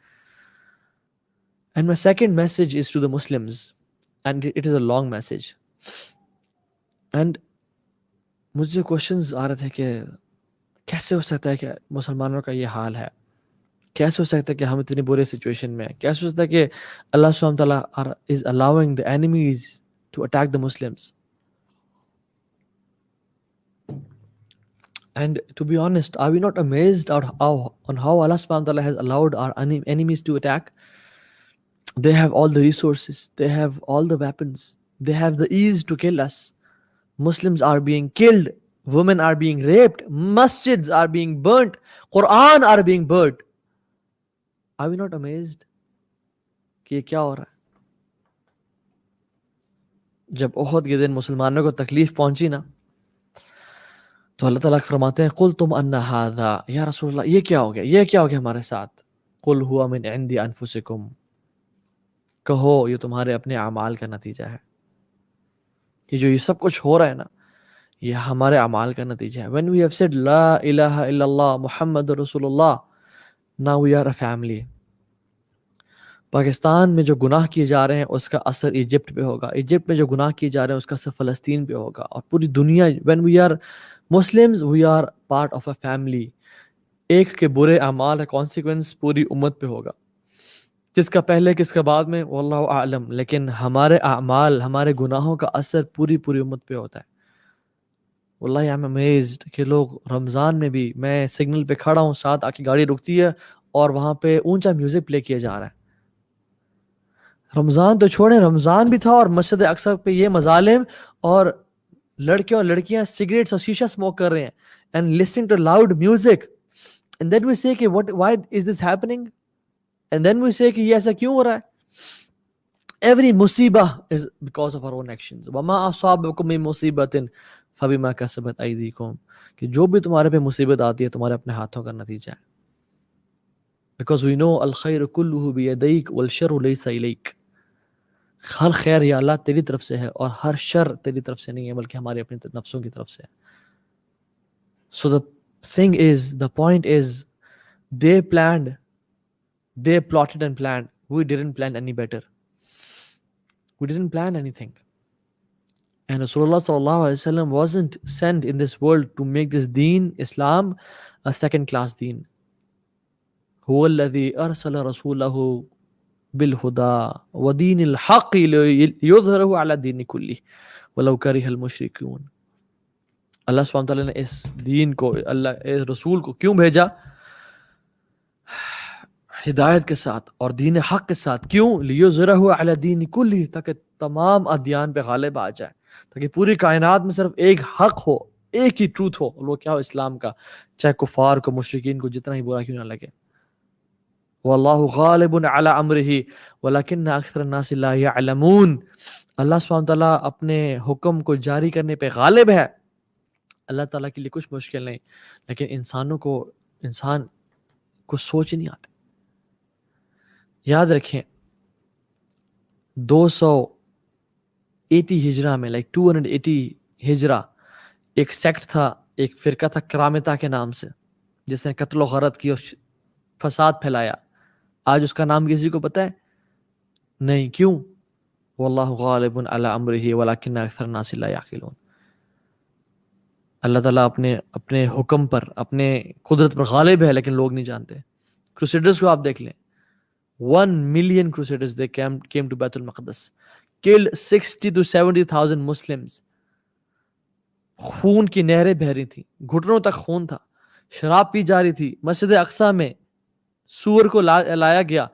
And my second message is to the Muslims, and it is a long message. And مجھے کوشچنز آ رہے تھے کہ کیسے ہو سکتا ہے کہ مسلمانوں کا یہ حال ہے، کیسے ہو سکتا ہے کہ ہم اتنی برے سچویشن میں ہیں، کیسے ہو سکتا ہے کہ اللہ سبحانہ تعالیٰ از allowing the enemies to attack the Muslims. And to be honest, are we not amazed on how Allah subhanahu wa ta'ala has allowed our enemies to attack? They have all the resources, they have all the weapons, they have the ease to kill us. Muslims are being killed, women are being raped, masjids are being burnt, Quran are being burnt. Are we not amazed کہ یہ کیا ہو رہا ہے؟ جب احد کے دن مسلمانوں کو تکلیف پہنچی نا، تو اللہ تعالیٰ فرماتے ہیں قُلْتُمْ أَنَّ هَذَا، یا رسول اللہ یہ کیا ہو گیا، یہ کیا ہو گیا ہمارے ساتھ؟ قُلْ هُوَ مِنْ عِنْدِ أَنفُسِكُمْ، کہو یہ تمہارے اپنے اعمال کا نتیجہ ہے. کہ جو یہ سب کچھ ہو رہا ہے نا، یہ ہمارے اعمال کا نتیجہ ہے. when we have said لا الہ الا اللہ محمد رسول اللہ، now we are a family. Pakistan میں جو گناہ کیے جا رہے ہیں اس کا اثر ایجپٹ پہ ہوگا، ایجپٹ میں جو گناہ کیے جا رہے ہیں اس کا اثر فلسطین پہ ہوگا، اور پوری دنیا. when we are Muslims we are part of a family. ایک کے برے اعمال کا کانسیکوینس پوری امت پہ ہوگا، کس کا پہلے کس کا بعد میں واللہ اعلم، لیکن ہمارے اعمال، ہمارے گناہوں کا اثر پوری امت پہ ہوتا ہے. واللہ I am amazed کہ لوگ رمضان میں بھی، میں سگنل پہ کھڑا ہوں، ساتھ آ کے گاڑی رکتی ہے اور وہاں پہ اونچا میوزک پلے کیا جا رہا ہے. رمضان تو چھوڑیں، رمضان بھی تھا اور مسجد اقصی پہ یہ مظالم، اور لڑکے اور لڑکیاں سگریٹس اور شیشہ اسموک کر رہے ہیں and listening to loud music. And then we say کہ why is this happening? And then we say کہ یہ ایسا کیوں ہو رہا ہے. Every musibah is because of our own actions. وَمَا أَصَابَكُم مِّن مُّصِيبَةٍ فَبِمَا كَسَبَتْ أَيْدِيكُم. کہ جو بھی تمہارے پہ مصیبت آتی ہے تمہارے اپنے ہاتھوں کا نتیجہ ہے. Because we know الخیر كله بيديك والشر ليس إليك. ہر خیر یا اللہ تیری طرف سے ہے اور ہر شر تیری طرف سے نہیں ہے بلکہ ہمارے اپنے نفسوں کی طرف سے ہے. So the point is, they plotted and planned. We didn't plan any better. We didn't plan anything. And Rasulullah sallallahu alaihi wasallam wasn't sent in this world to make this deen, Islam, a second class deen. هو الذي أرسل رسوله بالهدى ودين الحق ليظهره على الدين كله ولو كره المشركون. اللہ سبحانہ وتعالیٰ نے اس دین کو، اس رسول کو کیوں بھیجا؟ ہدایت کے ساتھ اور دین حق کے ساتھ. کیوں؟ لیظہرہ علی الدین کلہ، تاکہ تمام ادیان پہ غالب آ جائے، تاکہ پوری کائنات میں صرف ایک حق ہو، ایک ہی ٹروتھ ہو، وہ کیا ہو؟ اسلام کا، چاہے کفار کو، مشرکین کو جتنا ہی برا کیوں نہ لگے. واللہ غالب علی امرہ ولکن اکثر الناس لا یعلمون. اللہ سبحانہ وتعالیٰ اپنے حکم کو جاری کرنے پہ غالب ہے. اللہ تعالیٰ کے لیے کچھ مشکل نہیں، لیکن انسان کو سوچ نہیں آتی. یاد رکھیں 280 ہجرہ میں 280 ہجرہ ایک سیکٹ تھا، ایک فرقہ تھا کرامتہ کے نام سے، جس نے قتل و غارت کی اور فساد پھیلایا. آج اس کا نام کسی کو پتہ ہے؟ نہیں. کیوں؟ واللہ غالب علی امرہ ولکن اکثر الناس لا یعقلون. اللہ تعالیٰ اپنے حکم پر، اپنے قدرت پر غالب ہے، لیکن لوگ نہیں جانتے. کروسیڈرز کو آپ دیکھ لیں، 1 million crusaders, they came to بیت المقدس, killed 60 to 70,000 Muslims. خون کی نہریں بہہ رہی تھیں، گھٹنوں تک خون تھا، شراب پی جا رہی تھی. مسجد اقصیٰ میں سور کو لایا گیا،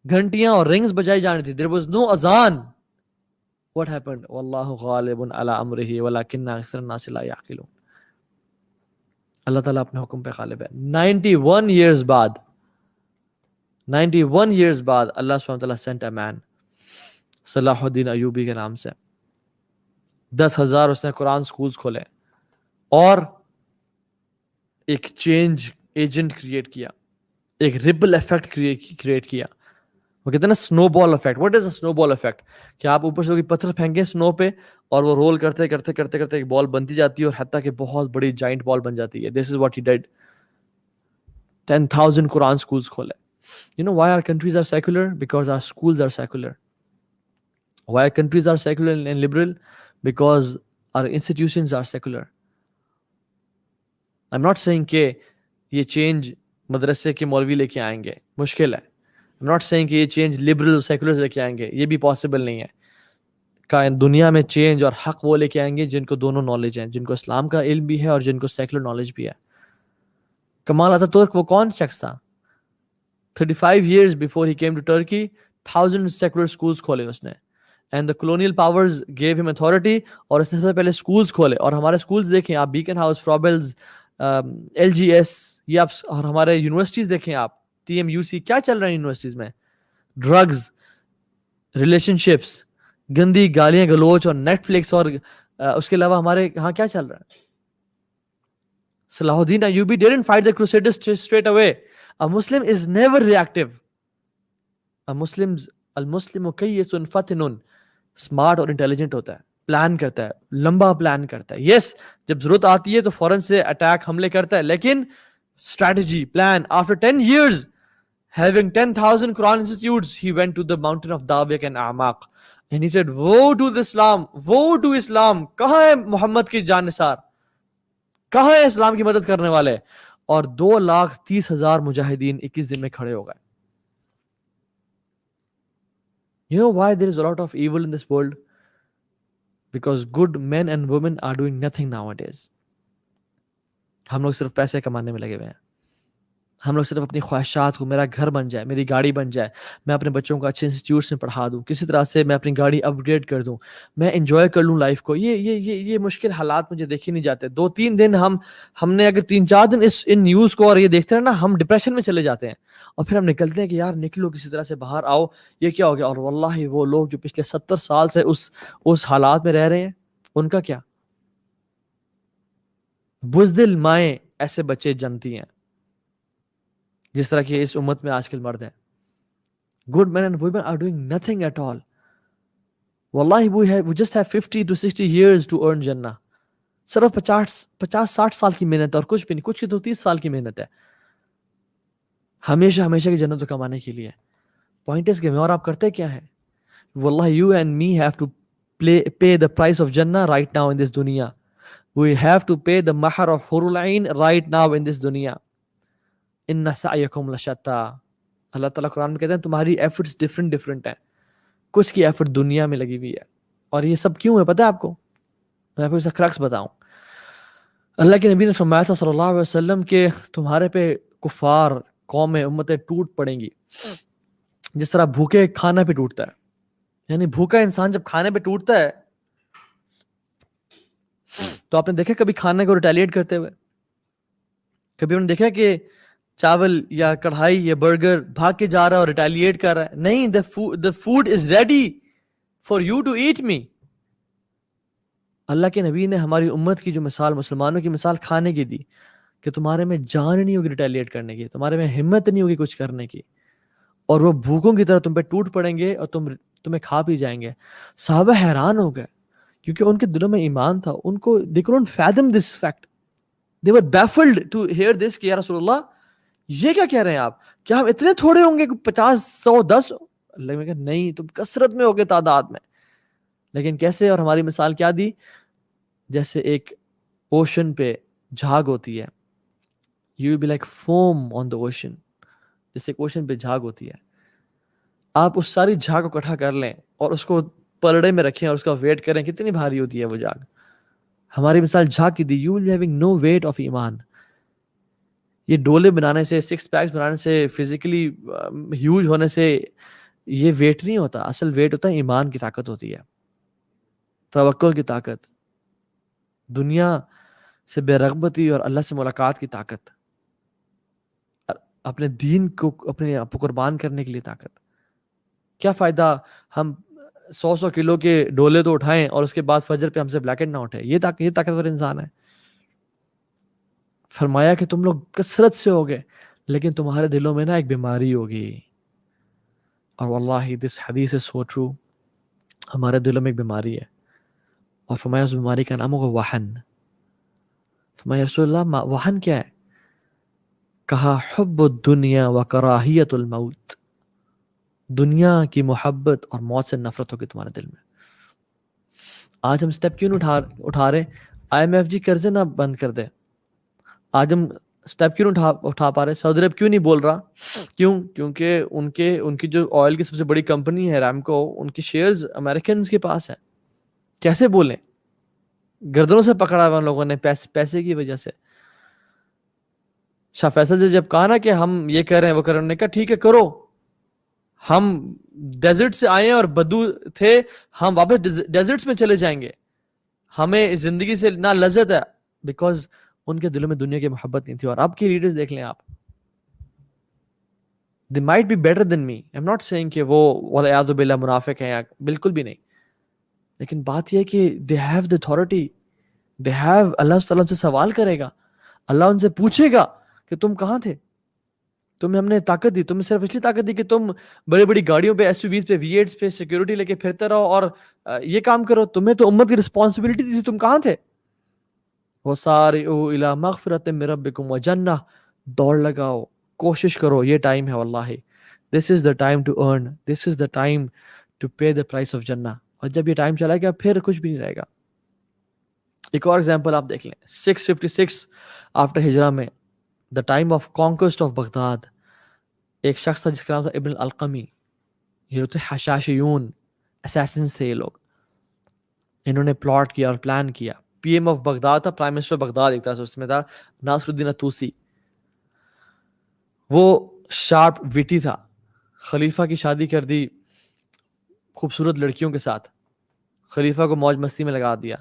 گھنٹیاں اور رنگز بجائی جا رہی تھی. there was no azan. what happened? واللہ غالب علی امرہ ولکن اکثر الناس لا یعقلون. اللہ تعالیٰ اپنے حکم پہ غالب ہے. 91 years بعد اللہ سبحانہ وتعالیٰ sent a man صلاح الدین ایوبی کے نام سے. 10,000 اس نے قرآن سکولز کھولے اور ایک چینج ایجنٹ کریٹ کیا، ایک ریپل ایفیکٹ کریٹ کیا. وہ کہتے ہیں نا سنو بال افیکٹ. واٹ از اے سنو بال افیکٹ؟ کہ آپ اوپر سے کوئی پتھر پھینکیں سنو پہ اور وہ رول کرتے کرتے کرتے کرتے ایک بال بنتی جاتی ہے اور حتیٰ کہ بہت بڑی جائنٹ بال بن جاتی ہے. This is what he did. 10,000 قرآن سکولز کھولے. You know why our countries are secular? Because our schools are secular. Why our countries are secular and liberal? Because our institutions are secular. I'm not saying کہ یہ change مدرسے کے مولوی لے کے آئیں گے، مشکل ہے. I'm not saying کہ یہ چینج liberal seculars لے کے آئیں گے، یہ بھی possible نہیں ہے. دنیا میں چینج اور حق وہ لے کے آئیں گے جن کو دونوں نالج ہیں، جن کو اسلام کا علم بھی ہے اور جن کو سیکولر نالج بھی ہے. کمال اتاتورک وہ کون شخص تھا؟ 35 years before he came to Turkey, 1000 secular schools کھولے اس نے. And the colonial powers gave him authority اور اس نے سب سے پہلے schools کھولے. اور ہمارے schools دیکھیں آپ، بیکن ہاؤس، فرابلز، LGS، یہ آپ، اور ہمارے یونیورسٹیز دیکھیں آپ، TMUC، کیا چل رہا ہے یونیورسٹیز میں؟ ڈرگز، ریلیشن شپس، گندی گالیاں گلوچ اور نیٹ فلکس، اور اس کے علاوہ ہمارے یہاں کیا چل رہا ہے؟ صلاح الدین Ayubi didn't fight the crusaders straight away. A Muslim is never reactive. المسلم کیس فتن، اسمارٹ اور انٹیلیجنٹ ہوتا ہے، پلان کرتا ہے، لمبا پلان کرتا ہے. یس جب ضرورت آتی ہے تو فوراً سے اٹیک، حملے کرتا ہے، لیکن strategy, plan. After 10 years having 10,000 Quran institutes, he went to the mountain of Dabiq and Amaq and he said, woe to Islam, woe to Islam. کہاں ہے محمد کی جانثار؟ کہاں ہے اسلام کی مدد کرنے والے؟ اور 2,30,000 مجاہدین 21 دن میں کھڑے ہو گئے. You know why there is a lot of evil in this world? Because good men and women are doing nothing nowadays. ہم لوگ صرف پیسے کمانے میں لگے ہوئے ہیں. ہم لوگ صرف اپنی خواہشات کو، میرا گھر بن جائے، میری گاڑی بن جائے، میں اپنے بچوں کو اچھے انسٹیٹیوٹس میں پڑھا دوں، کسی طرح سے میں اپنی گاڑی اپ گریڈ کر دوں، میں انجوائے کر لوں لائف کو. یہ مشکل حالات مجھے دیکھے نہیں جاتے. 2-3 دن ہم نے اگر 3-4 دن ان نیوز کو اور یہ دیکھتے ہیں نا، ہم ڈپریشن میں چلے جاتے ہیں اور پھر ہم نکلتے ہیں کہ یار نکلو کسی طرح سے باہر آؤ، یہ کیا ہو گیا. اور واللہ وہ لوگ جو پچھلے 70 سال سے اس حالات میں رہ رہے ہیں، ان کا کیا؟ بزدل مائیں ایسے بچے جنتی ہیں جس طرح کہ اس امت میں آج کل مرد ہیں. Good men and women are doing nothing at all. Wallahi, we just have 50 to 60 years to earn Jannah. صرف 50-60 سال کی محنت ہے اور کچھ بھی نہیں. کچھ کی تو 30 سال کی محنت ہے ہمیشہ کی جنت کو کمانے کے لیے. پوائنٹ اس کے میں اور آپ کرتے کیا ہیں؟ واللہ you and me have to pay the price of Jannah right now in this dunya. We have to pay the mahar of Hurul Ain right now in this dunya. Inna sa'yakum lashatta. اللہ تعالیٰ قرآن میں کہتے ہیں تمہاری efforts different ہیں. کچھ کی effort دنیا میں لگی ہوئی ہے. اور یہ سب کیوں ہے پتہ ہے آپ کو؟ میں آپ کو اس کا کرکس بتاؤں. اللہ کے نبی نے فرمایا تھا صلی اللہ علیہ وسلم کہ تمہارے پہ کفار قومیں امتیں ٹوٹ پڑیں گی جس طرح بھوکے کھانا پہ ٹوٹتا ہے. یعنی بھوکا انسان جب کھانے پہ ٹوٹتا ہے تو آپ نے دیکھا کبھی کھانے کو ریٹیلیٹ کرتے ہوئے؟ کبھی انہوں نے دیکھا کہ چاول یا کڑھائی یا برگر بھاگ کے جا رہا ہے اور ریٹیلیٹ کر رہا ہے؟ نہیں. the food is ready for you to eat me. اللہ کے نبی نے ہماری امت کی جو مثال، مسلمانوں کی مثال کھانے کی دی کہ تمہارے میں جان نہیں ہوگی ریٹیلیٹ کرنے کی، تمہارے میں ہمت نہیں ہوگی کچھ کرنے کی، اور وہ بھوکوں کی طرح تم پہ ٹوٹ پڑیں گے اور تمہیں کھا پی جائیں گے. صحابہ حیران ہو گئے کیونکہ ان کے دلوں میں ایمان تھا. ان کو they couldn't fathom this fact. They were baffled to hear this کہ یا رسول اللہ یہ کیا کہہ رہے ہیں آپ؟ کیا ہم اتنے تھوڑے ہوں گے 50 100 10؟ اللہ میں کہا نہیں، تم کثرت میں ہوگے تعداد میں. لیکن کیسے؟ اور ہماری مثال کیا دی؟ جیسے ایک اوشن پہ جھاگ ہوتی ہے. You will be like foam on the ocean. جیسے ایک اوشن پہ جھاگ ہوتی ہے، آپ اس ساری جھاگ کو اکٹھا کر لیں اور اس کو پلڑے میں رکھیں اور اس کا ویٹ کریں کتنی بھاری ہوتی ہے وہ جھاگ. ہماری مثال جھاگ کی دی. You will be having no weight of ایمان. یہ ڈولے بنانے سے، 6 پیکس بنانے سے، فزیکلی ہیوج ہونے سے یہ ویٹ نہیں ہوتا. اصل ویٹ ہوتا ہے ایمان کی طاقت ہوتی ہے، توکل کی طاقت، دنیا سے بے رغبتی اور اللہ سے ملاقات کی طاقت، اپنے دین کو اپنے آپ کو قربان کرنے کے لیے طاقت. کیا فائدہ ہم 100 کلو کے ڈولے تو اٹھائیں اور اس کے بعد فجر پہ ہم سے بلیکٹ نہ اٹھے. یہ طاقتور انسان ہے. فرمایا کہ تم لوگ کثرت سے ہوگے لیکن تمہارے دلوں میں نا ایک بیماری ہوگی. اور واللہ دس حدیث is so true. ہمارے دلوں میں ایک بیماری ہے اور فرمایا اس بیماری کا نام ہوگا وہن. فرمایا رسول اللہ وہن کیا ہے؟ کہا حب الدنیا و کراہیت الموت. دنیا کی محبت اور موت سے نفرت ہوگی تمہارے دل میں. آج ہم سٹیپ کیوں نہیں اٹھا رہے؟ IMF قرضے نہ بند کر دے. آج ہم سٹیپ کیوں نہیں اٹھا پا رہے؟ سعودی عرب کیوں نہیں بول رہا؟ کیوں؟ کیونکہ ان کی جو آئل کی سب سے بڑی کمپنی ہے رامکو، ان کی شیئرز امریکنز کے پاس ہیں. کیسے بولیں؟ گردنوں سے پکڑا ہوا ان لوگوں نے پیسے کی وجہ سے. شاہ فیصل جی جب کہا نا کہ ہم یہ کر رہے ہیں وہ کر رہے ہیں، انہوں نے کہا ٹھیک ہے کرو. ہم ڈیزرٹ سے آئے ہیں اور بدو تھے، ہم واپس ڈیزرٹس میں چلے جائیں گے. ہمیں زندگی سے نہ لذت ہے، بیکاز ان کے دلوں میں دنیا کی محبت نہیں تھی. اور اب کی لیڈرز دیکھ لیں آپ، they might be better than me. I'm not saying کہ وہ والعیاذ باللہ منافق ہیں، بالکل بھی نہیں. لیکن بات یہ ہے کہ they have the authority. they have اللہ تعالیٰ سے سوال کرے گا، اللہ ان سے پوچھے گا کہ تم کہاں تھے؟ تمہیں ہم نے طاقت دی، تمہیں صرف اس لیے طاقت دی کہ تم بڑی بڑی گاڑیوں پہ، SUVs پہ، V8s پہ سیکیورٹی لے کے پھرتے رہو اور یہ کام کرو. تمہیں تو امت کی رسپانسبلٹی دی تھی، تم کہاں تھے؟ وَسَارِعُوا إِلَىٰ مَغْفِرَةٍ مِّن رَبِّكُمْ وَجَنَّةٍ. دوڑ لگاؤ، کوشش کرو، یہ ٹائم ہے واللہ. This is the time to earn. This is the time to pay the price of Jannah. اور جب یہ ٹائم چلا گیا پھر کچھ بھی نہیں رہے گا. ایک اور ایگزامپل آپ دیکھ لیں. 656 آفٹر ہجرہ میں the time of conquest of Baghdad, ایک شخص تھا جس کا نام تھا ابن القمی. یہ تھے حشاشیون، اسیسنز تھے یہ لوگ. انہوں نے پلاٹ کیا اور پلان کیا. PM آف بغداد تھا، پرائم منسٹر بغداد ایک طرح سے اس میں تھا ناصر الدین الطوسی. وہ شارپ ویٹی تھا. خلیفہ کی شادی کر دی خوبصورت لڑکیوں کے ساتھ, خلیفہ کو موج مستی میں لگا دیا.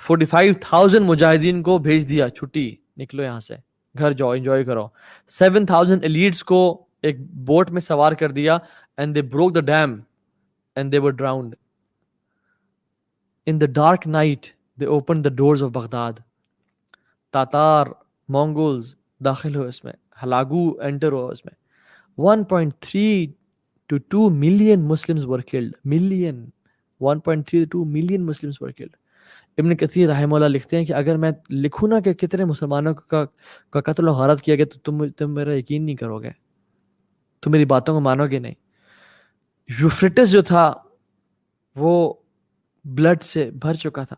45,000 مجاہدین کو بھیج دیا, چھٹی, نکلو یہاں سے, گھر جاؤ, انجوائے کرو. 7,000 ایلیٹس کو ایک بوٹ میں سوار کر دیا, and they broke the dam and they were drowned. In the dark night they opened the doors of Baghdad. تاتار, مونگولز داخل ہوئے اس میں, ہلاگو انٹر ہوا اس میں. 1.3 to 2 million Muslims were killed. 1.3 to 2 million Muslims were killed. ابن کثیر رحمہ اللہ لکھتے ہیں کہ اگر میں لکھوں نا کہ کتنے مسلمانوں کا قتل و غارت کیا گیا تو تم میرا یقین نہیں کرو گے, تم میری باتوں کو مانو گے نہیں. یوفریٹس جو تھا وہ بلڈ سے بھر چکا تھا.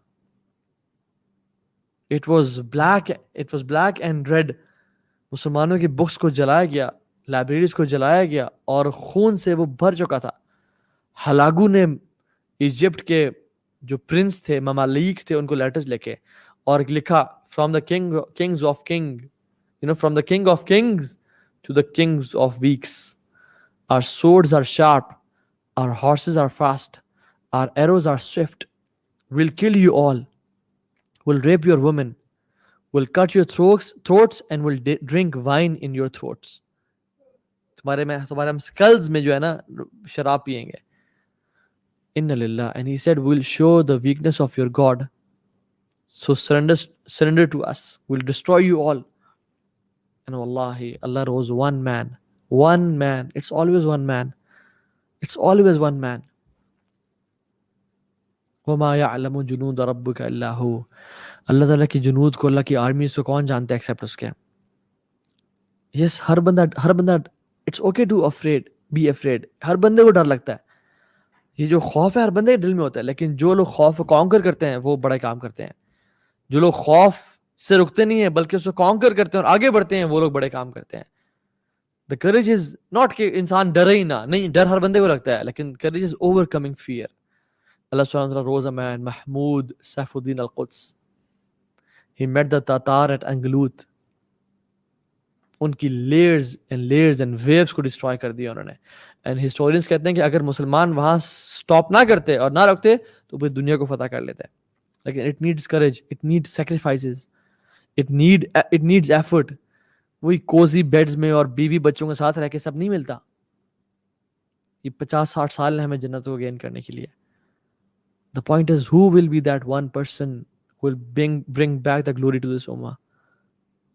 It was black and red. مسلمانوں کی بکس کو جلایا گیا, لائبریریز کو جلایا گیا, اور خون سے وہ بھر چکا تھا. ہلاگو نے ایجپٹ کے جو پرنس تھے, ممالک تھے, ان کو لیٹرز لکھے اور لکھا from the kings of king, from the king of kings to the kings of weeks. Our swords are sharp, our horses are fast, our arrows are swift. We'll kill you all. We'll rape your women. We'll cut your throats and we'll drink wine in your throats. تمہارے ہم skulls میں جو ہے نا شراب پیئیں گے. Inna lillah. And he said, we'll show the weakness of your God. So surrender to us. We'll destroy you all. And wallahi, Allah rose one man. One man. It's always one man. It's always one man. وَمَا يَعْلَمُ جُنُودَ رَبُّكَ إِلَّا هُوَ. اللہ تعالیٰ کی جنود کو, اللہ کی armies کو کون جانتا ہے ایکسپٹ اس کے. یس, ہر بندہ it's okay to be afraid. ہر بندے کو ڈر لگتا ہے. یہ جو خوف ہے ہر بندے کے دل میں ہوتا ہے, لیکن جو لوگ خوف کو کانکر کرتے ہیں وہ بڑے کام کرتے ہیں. جو لوگ خوف سے رکتے نہیں ہیں بلکہ اس کو کانکر کرتے ہیں اور آگے بڑھتے ہیں, وہ لوگ بڑے کام کرتے ہیں. The courage is not کہ انسان ڈرے ہی نہ, نہیں, ڈر ہر بندے کو لگتا ہے, لیکن courage is overcoming fear. Allah subhanahu wa ta'ala rose a man, Mahmud Saifuddin al-Quds. He met the Tatar at Anglut. ان کی لیئرز اینڈ ویوز کو ڈسٹروائے کر دیا انہوں نے. اینڈ ہسٹورینس کہتے ہیں کہ اگر مسلمان وہاں سٹاپ نہ کرتے اور نہ رکھتے تو پھر دنیا کو فتح کر لیتے. لیکن it needs courage, it needs sacrifices, it needs effort. وہی کوزی بیڈز میں اور بیوی بچوں کے ساتھ رہ کے سب نہیں ملتا. یہ 50-60 سال ہیں ہمیں جنت کو گین کرنے کے لیے. The point is, who will be that one person who will bring back the glory to this ummah?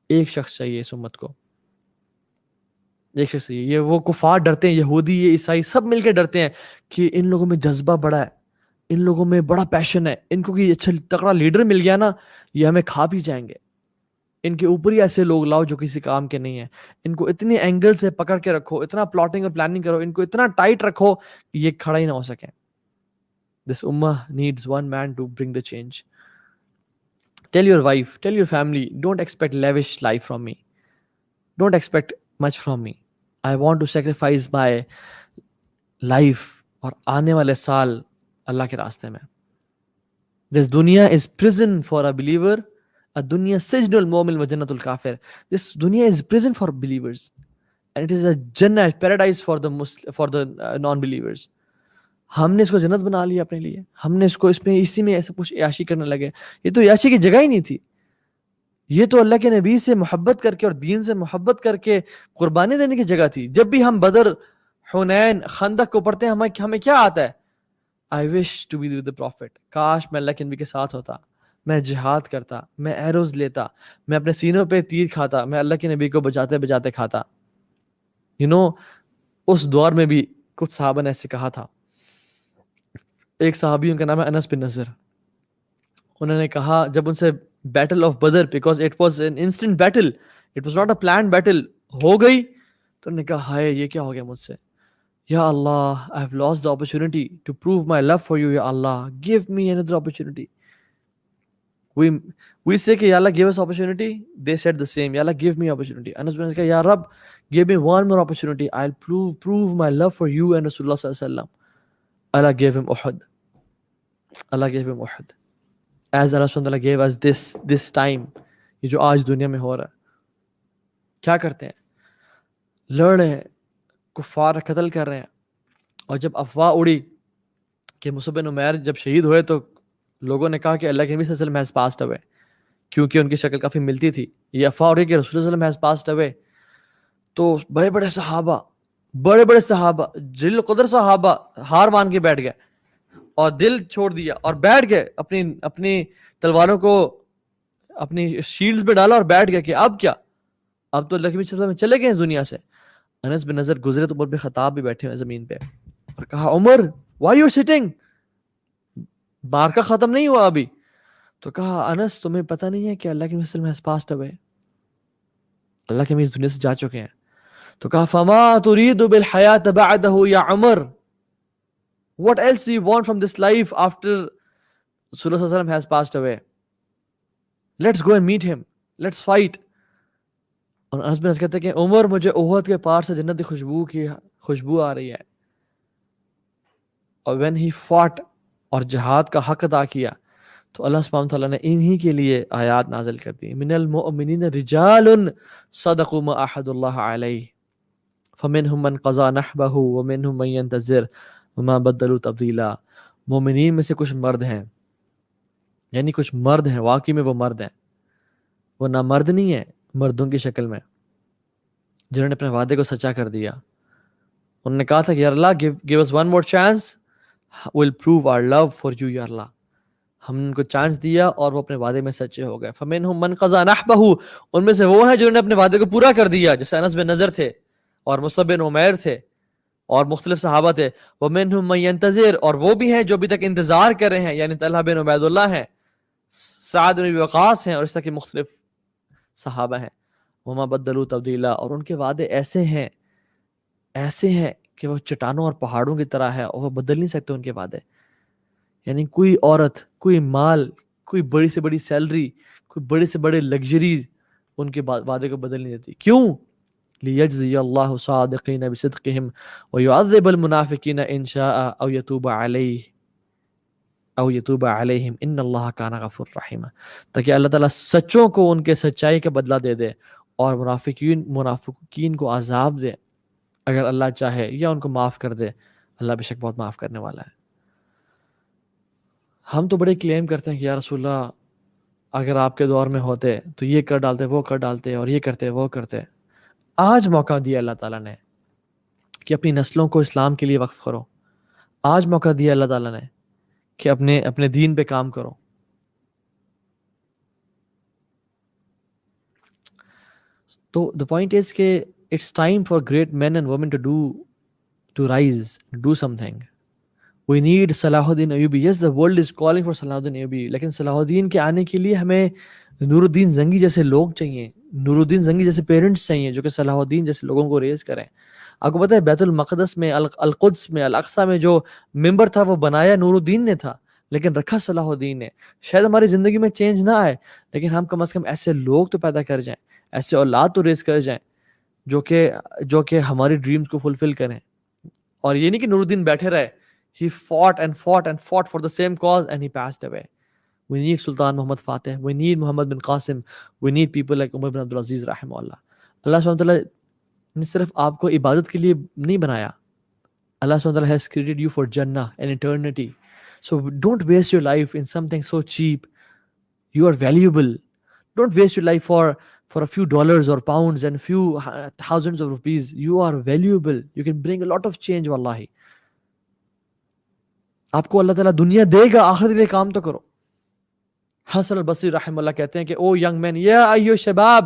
ایک شخص چاہیے اس امت کو, ایک شخص چاہیے. یہ وہ کفار ڈرتے ہیں, یہودی, یہ عیسائی, سب مل کے ڈرتے ہیں کہ ان لوگوں میں جذبہ بڑا ہے, ان لوگوں میں بڑا پیشن ہے, ان کو کہ اچھا تکڑا لیڈر مل گیا نا, یہ ہمیں کھا بھی جائیں گے. ان کے اوپر ہی ایسے لوگ لاؤ جو کسی کام کے نہیں ہیں. ان کو اتنے اینگل سے پکڑ کے رکھو, اتنا پلاٹنگ اور پلاننگ کرو, ان کو اتنا ٹائٹ رکھو کہ یہ کھڑا ہی نہ ہو سکیں. This ummah needs one man to bring the change. Tell your wife, tell your family, don't expect lavish life from me. Don't expect much from me. I want to sacrifice my life اور آنے والے سال اللہ کے راستے میں. This dunya is prison for a believer. الدنیا سجن المؤمن وجنت الکافر. This dunya is prison for believers and it is a jannah, paradise for the non-believers. ہم نے اس کو جنت بنا لیا اپنے لیے. ہم نے اس کو اسی میں ایسا کچھ عیاشی کرنے لگے. یہ تو عیاشی کی جگہ ہی نہیں تھی. یہ تو اللہ کے نبی سے محبت کر کے اور دین سے محبت کر کے قربانی دینے کی جگہ تھی. جب بھی ہم بدر, حنین, خندق کو پڑھتے ہیں ہمیں کیا آتا ہے؟ I wish to be with the prophet. کاش میں اللہ کے نبی کے ساتھ ہوتا, میں جہاد کرتا, میں ایروز لیتا, میں اپنے سینوں پہ تیر کھاتا, میں اللہ کے نبی کو بجاتے بجاتے کھاتا. اس دور میں بھی کچھ صحابہ نے ایسے کہا تھا. ایک صحابی, ان کا نام ہے انس بن نضر, انہوں نے کہا جب ان سے battle of Badr, because it was an instant battle, it was not a planned battle, ہو گئی تو انہوں نے کہا ہائے یہ کیا ہو گیا مجھ سے, یا اللہ I have lost the opportunity to prove my love for you, یا اللہ give me another opportunity. We say کہ یا اللہ give us opportunity, they said the same, یا اللہ give me opportunity. انس بن نے کہا یا رب give me one more opportunity, I'll prove my love for you and Rasulullah صلی اللہ علیہ وسلم. Allah gave him Uhud. Allah gave him Uhud. As Allah subhanahu wa ta'ala gave us this time, یہ جو آج دنیا میں ہو رہا ہے. کیا کرتے ہیں لڑ رہے ہیں، کفار قتل کر رہے ہیں. اور جب افواہ اڑی کہ مصعب بن عمیر جب شہید ہوئے تو لوگوں نے کہا کہ اللہ کے نبی صلی اللہ علیہ وسلم ہیز پاسڈ اوے، کیونکہ ان کی شکل کافی ملتی تھی. یہ افواہ اڑی کہ رسول صلی اللہ علیہ وسلم ہیز پاسڈ اوے، تو بڑے بڑے صحابہ جلیل القدر صحابہ ہار مان کے بیٹھ گئے اور دل چھوڑ دیا اور بیٹھ گئے، اپنی تلواروں کو اپنی شیلڈز میں ڈالا اور بیٹھ گئے کہ اب کیا، اب تو اللہ کے نبی صلی اللہ علیہ وسلم چلے گئے اس دنیا سے. انس بن نضر گزرے تو عمر بن خطاب بھی بیٹھے ہوئے زمین پہ اور کہا عمر وائی یو سٹنگ، مارکا ختم نہیں ہوا ابھی. تو کہا انس تمہیں پتہ نہیں ہے کہ اللہ کے نبی صلی اللہ علیہ وسلم has passed away، اللہ کے نبی اس دنیا سے جا چکے ہیں. تو کہا فما تريد بالحیات بعده یا عمر، what else do you want from this life after Rasulullah صلی اللہ علیہ وسلم has passed away، let's go and meet him, let's fight. اور انس بن نضر کہتے ہیں کہ عمر مجھے احد کے پار سے جنت کی خوشبو آ رہی ہے. اور when he fought اور جہاد کا حق ادا کیا تو اللہ سبحانہ وتعالیٰ نے انہی کے لیے آیات نازل کر دی، من المؤمنین رجال صدقوا ما عاهدوا اللہ علیہ فمنهم من قضى نحبه ومنهم من ينتظر وما بدلوا تبدیلا. مومنین میں سے کچھ مرد ہیں، یعنی کچھ مرد ہیں، واقعی میں وہ مرد ہیں، وہ نہ مرد نہیں ہیں مردوں کی شکل میں، جنہوں نے اپنے وعدے کو سچا کر دیا. انہوں نے کہا تھا کہ یا اللہ give us one more chance, we'll prove our love for you یا اللہ. ہم نے ان کو چانس دیا اور وہ اپنے وعدے میں سچے ہو گئے. فَمِنْهُمْ مَنْ قَضَى نَحْبَهُ، ان میں سے وہ ہیں جنہوں نے اپنے وعدے کو پورا کر دیا، جیسے انس بن نضر تھے اور مصعب بن عمیر تھے اور مختلف صحابہ تھے. وَمِنْهُمْ مَنْ يَنْتَظِرُ، اور وہ بھی ہیں جو ابھی تک انتظار کر رہے ہیں، یعنی طلحہ بن عبید اللہ ہیں، سعد بن ابی وقاص ہیں اور اس طرح کے مختلف صحابہ ہیں. وَمَا بَدَّلُوا تَبْدِيلًا، اور ان کے وعدے ایسے ہیں کہ وہ چٹانوں اور پہاڑوں کی طرح ہے اور وہ بدل نہیں سکتے ان کے وعدے. یعنی کوئی عورت، کوئی مال، کوئی بڑی سے بڑی سیلری، کوئی بڑے سے بڑے لگژریز ان کے وعدے کو بدل نہیں دیتی. کیوں؟ لِيَجْزِيَ اللَّهُ صَادِقِينَ بِصِدْقِهِمْ وَيُعَذِّبَ الْمُنَافِقِينَ إِنْ شَاءَ أَوْ يَتُوبَ عَلَيْهِمْ إِنَّ اللَّهَ كَانَ غَفُورًا رَحِيمًا، تاکہ اللہ تعالیٰ سچوں کو ان کے سچائی کا بدلہ دے دے اور منافقین کو عذاب دے اگر اللہ چاہے، یا ان کو معاف کر دے. اللہ بے شک بہت معاف کرنے والا ہے. ہم تو بڑے کلیم کرتے ہیں کہ یا رسول اللہ اگر آپ کے دور میں ہوتے تو یہ کر ڈالتے، وہ کر ڈالتے، اور یہ کرتے وہ کرتے. آج موقع دیا اللہ تعالیٰ نے کہ اپنی نسلوں کو اسلام کے لیے وقف کرو. آج موقع دیا اللہ تعالیٰ نے کہ اپنے دین پہ کام کرو. تو the point is کہ it's time for great men and women to rise, do something. We need صلاح الدین Ayubi. Yes, the world is calling for صلاح الدین ایوبی، لیکن صلاح الدین کے آنے کے لیے ہمیں نور الدین زنگی جیسے لوگ چاہیے، نور الدین زنگی جیسے پیرنٹس چاہیے جو کہ صلاح الدین جیسے لوگوں کو ریز کریں. آپ کو پتہ ہے بیت المقدس میں، القدس میں، الاقصی میں جو ممبر تھا وہ بنایا نور الدین نے تھا، لیکن رکھا صلاح الدین نے. شاید ہماری زندگی میں چینج نہ آئے، لیکن ہم کم از کم ایسے لوگ تو پیدا کر جائیں، ایسے اولاد تو ریز کر جائیں جو کہ ہماری ڈریمز کو فلفل کریں. اور یہ نہیں کہ نور الدین بیٹھے رہے. He fought and fought and fought for the same cause and he passed away. We need Sultan Muhammad Fateh. We need Muhammad bin Qasim. We need people like Umar bin Abdul Aziz رحمہ اللہ. اللہ سبحانہ وتعالیٰ نے صرف آپ کو عبادت کے لیے نہیں بنایا. اللہ سبحانہ وتعالیٰ has created you for Jannah and eternity. So don't waste your life in something so cheap. You are valuable. Don't waste your life for a few dollars or pounds and few thousands of rupees. You are valuable. You can bring a lot of change wallahi. آپ کو اللہ تعالیٰ دنیا دے گا، آخرت کے لیے کام تو کرو. حسن البصری رحمہ اللہ کہتے ہیں کہ او ینگ مین یا ایو شباب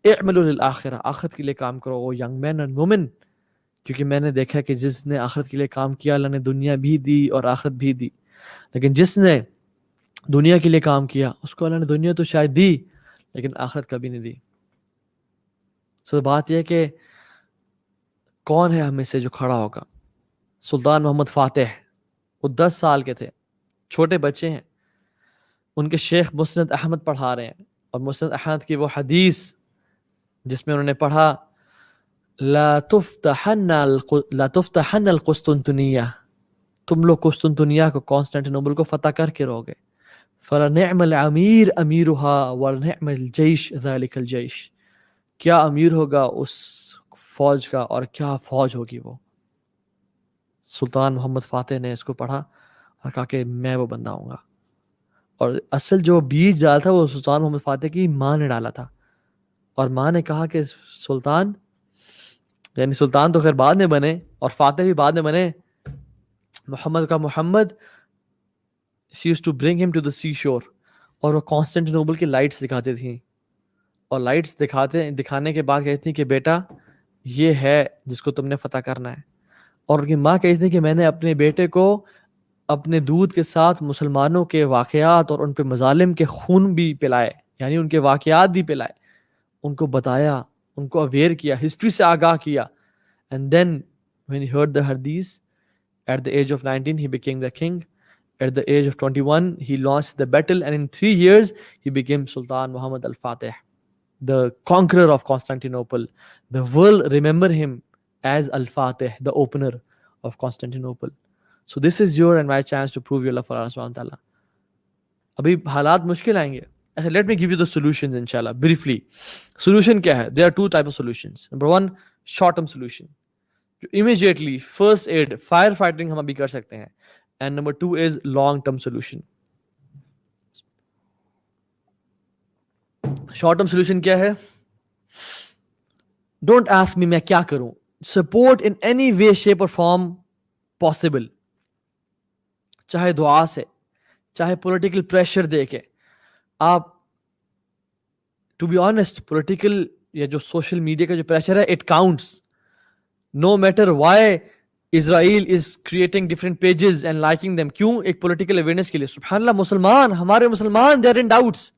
اعملوا للآخرہ، آخرت کے لیے کام کرو او ینگ مین اینڈ وومن، کیونکہ میں نے دیکھا کہ جس نے آخرت کے لیے کام کیا اللہ نے دنیا بھی دی اور آخرت بھی دی، لیکن جس نے دنیا کے لیے کام کیا اس کو اللہ نے دنیا تو شاید دی لیکن آخرت کبھی نہیں دی. سو بات یہ ہے کہ کون ہے ہم میں سے جو کھڑا ہوگا. سلطان محمد فاتح وہ 10 سال کے تھے، چھوٹے بچے ہیں، ان کے شیخ مسند احمد پڑھا رہے ہیں، اور مسند احمد کی وہ حدیث جس میں انہوں نے پڑھا لا تفتحن القسطنطنیہ، تم لوگ قسطنطنیہ کو، کانسٹینٹینوپل کو فتح کر کے رہو گے. فلنعم الامیر امیرها ولنعم الجیش ذلک الجیش، کیا امیر ہوگا اس فوج کا, اور کیا فوج ہوگی وہ. سلطان محمد فاتح نے اس کو پڑھا اور کہا کہ میں وہ بندہ ہوں گا. اور اصل جو بیج ڈالا تھا وہ سلطان محمد فاتح کی ماں نے ڈالا تھا. اور ماں نے کہا کہ سلطان, یعنی سلطان تو خیر بعد میں بنے اور فاتح بھی بعد میں بنے, محمد کا محمد, she used to bring him to the sea shore, اور وہ کانسٹینٹینوپل کی لائٹس دکھاتی تھیں, اور لائٹس دکھانے کے بعد کہتی تھیں کہ بیٹا یہ ہے جس کو تم نے فتح کرنا ہے. اور ان کی ماں کہتی تھی کہ میں نے اپنے بیٹے کو اپنے دودھ کے ساتھ مسلمانوں کے واقعات اور ان پہ مظالم کے خون بھی پلائے, یعنی ان کے واقعات بھی پلائے, ان کو بتایا, ان کو اویئر کیا, ہسٹری سے آگاہ کیا. And then when he heard the hadith, at the age of 19 he became the king. At the age of 21 he launched the battle, and in 3 years he became Sultan Muhammad al-Fatih, the conqueror of Constantinople. The world remember him as Al-Fatih, the opener of Constantinople. So this is your and my chance to prove your love for Allah subhanahu wa ta'ala. ابھی حالات مشکل آئیں گے. Let me give you the solutions inshallah briefly. Solution کیا ہے؟ There are 2 types of solutions. Number 1, short term solution. Immediately first aid, fire fighting ہم ابھی کر سکتے ہیں. And number 2 is long term solution. Short term solution کیا ہے؟ Don't ask me میں کیا کروں. Support in any way, shape or form possible. چاہے دعا سے, چاہے پولیٹیکل پریشر دے کے. آپ ٹو بی آنیسٹ پولیٹیکل یا جو سوشل میڈیا کا جو پریشر ہے it counts. No matter why Israel is creating different pages and liking them. کیوں؟ ایک پولیٹیکل اویئرنیس کے لیے. سبحان اللہ, مسلمان, ہمارے مسلمان دے آر ان ڈاؤٹس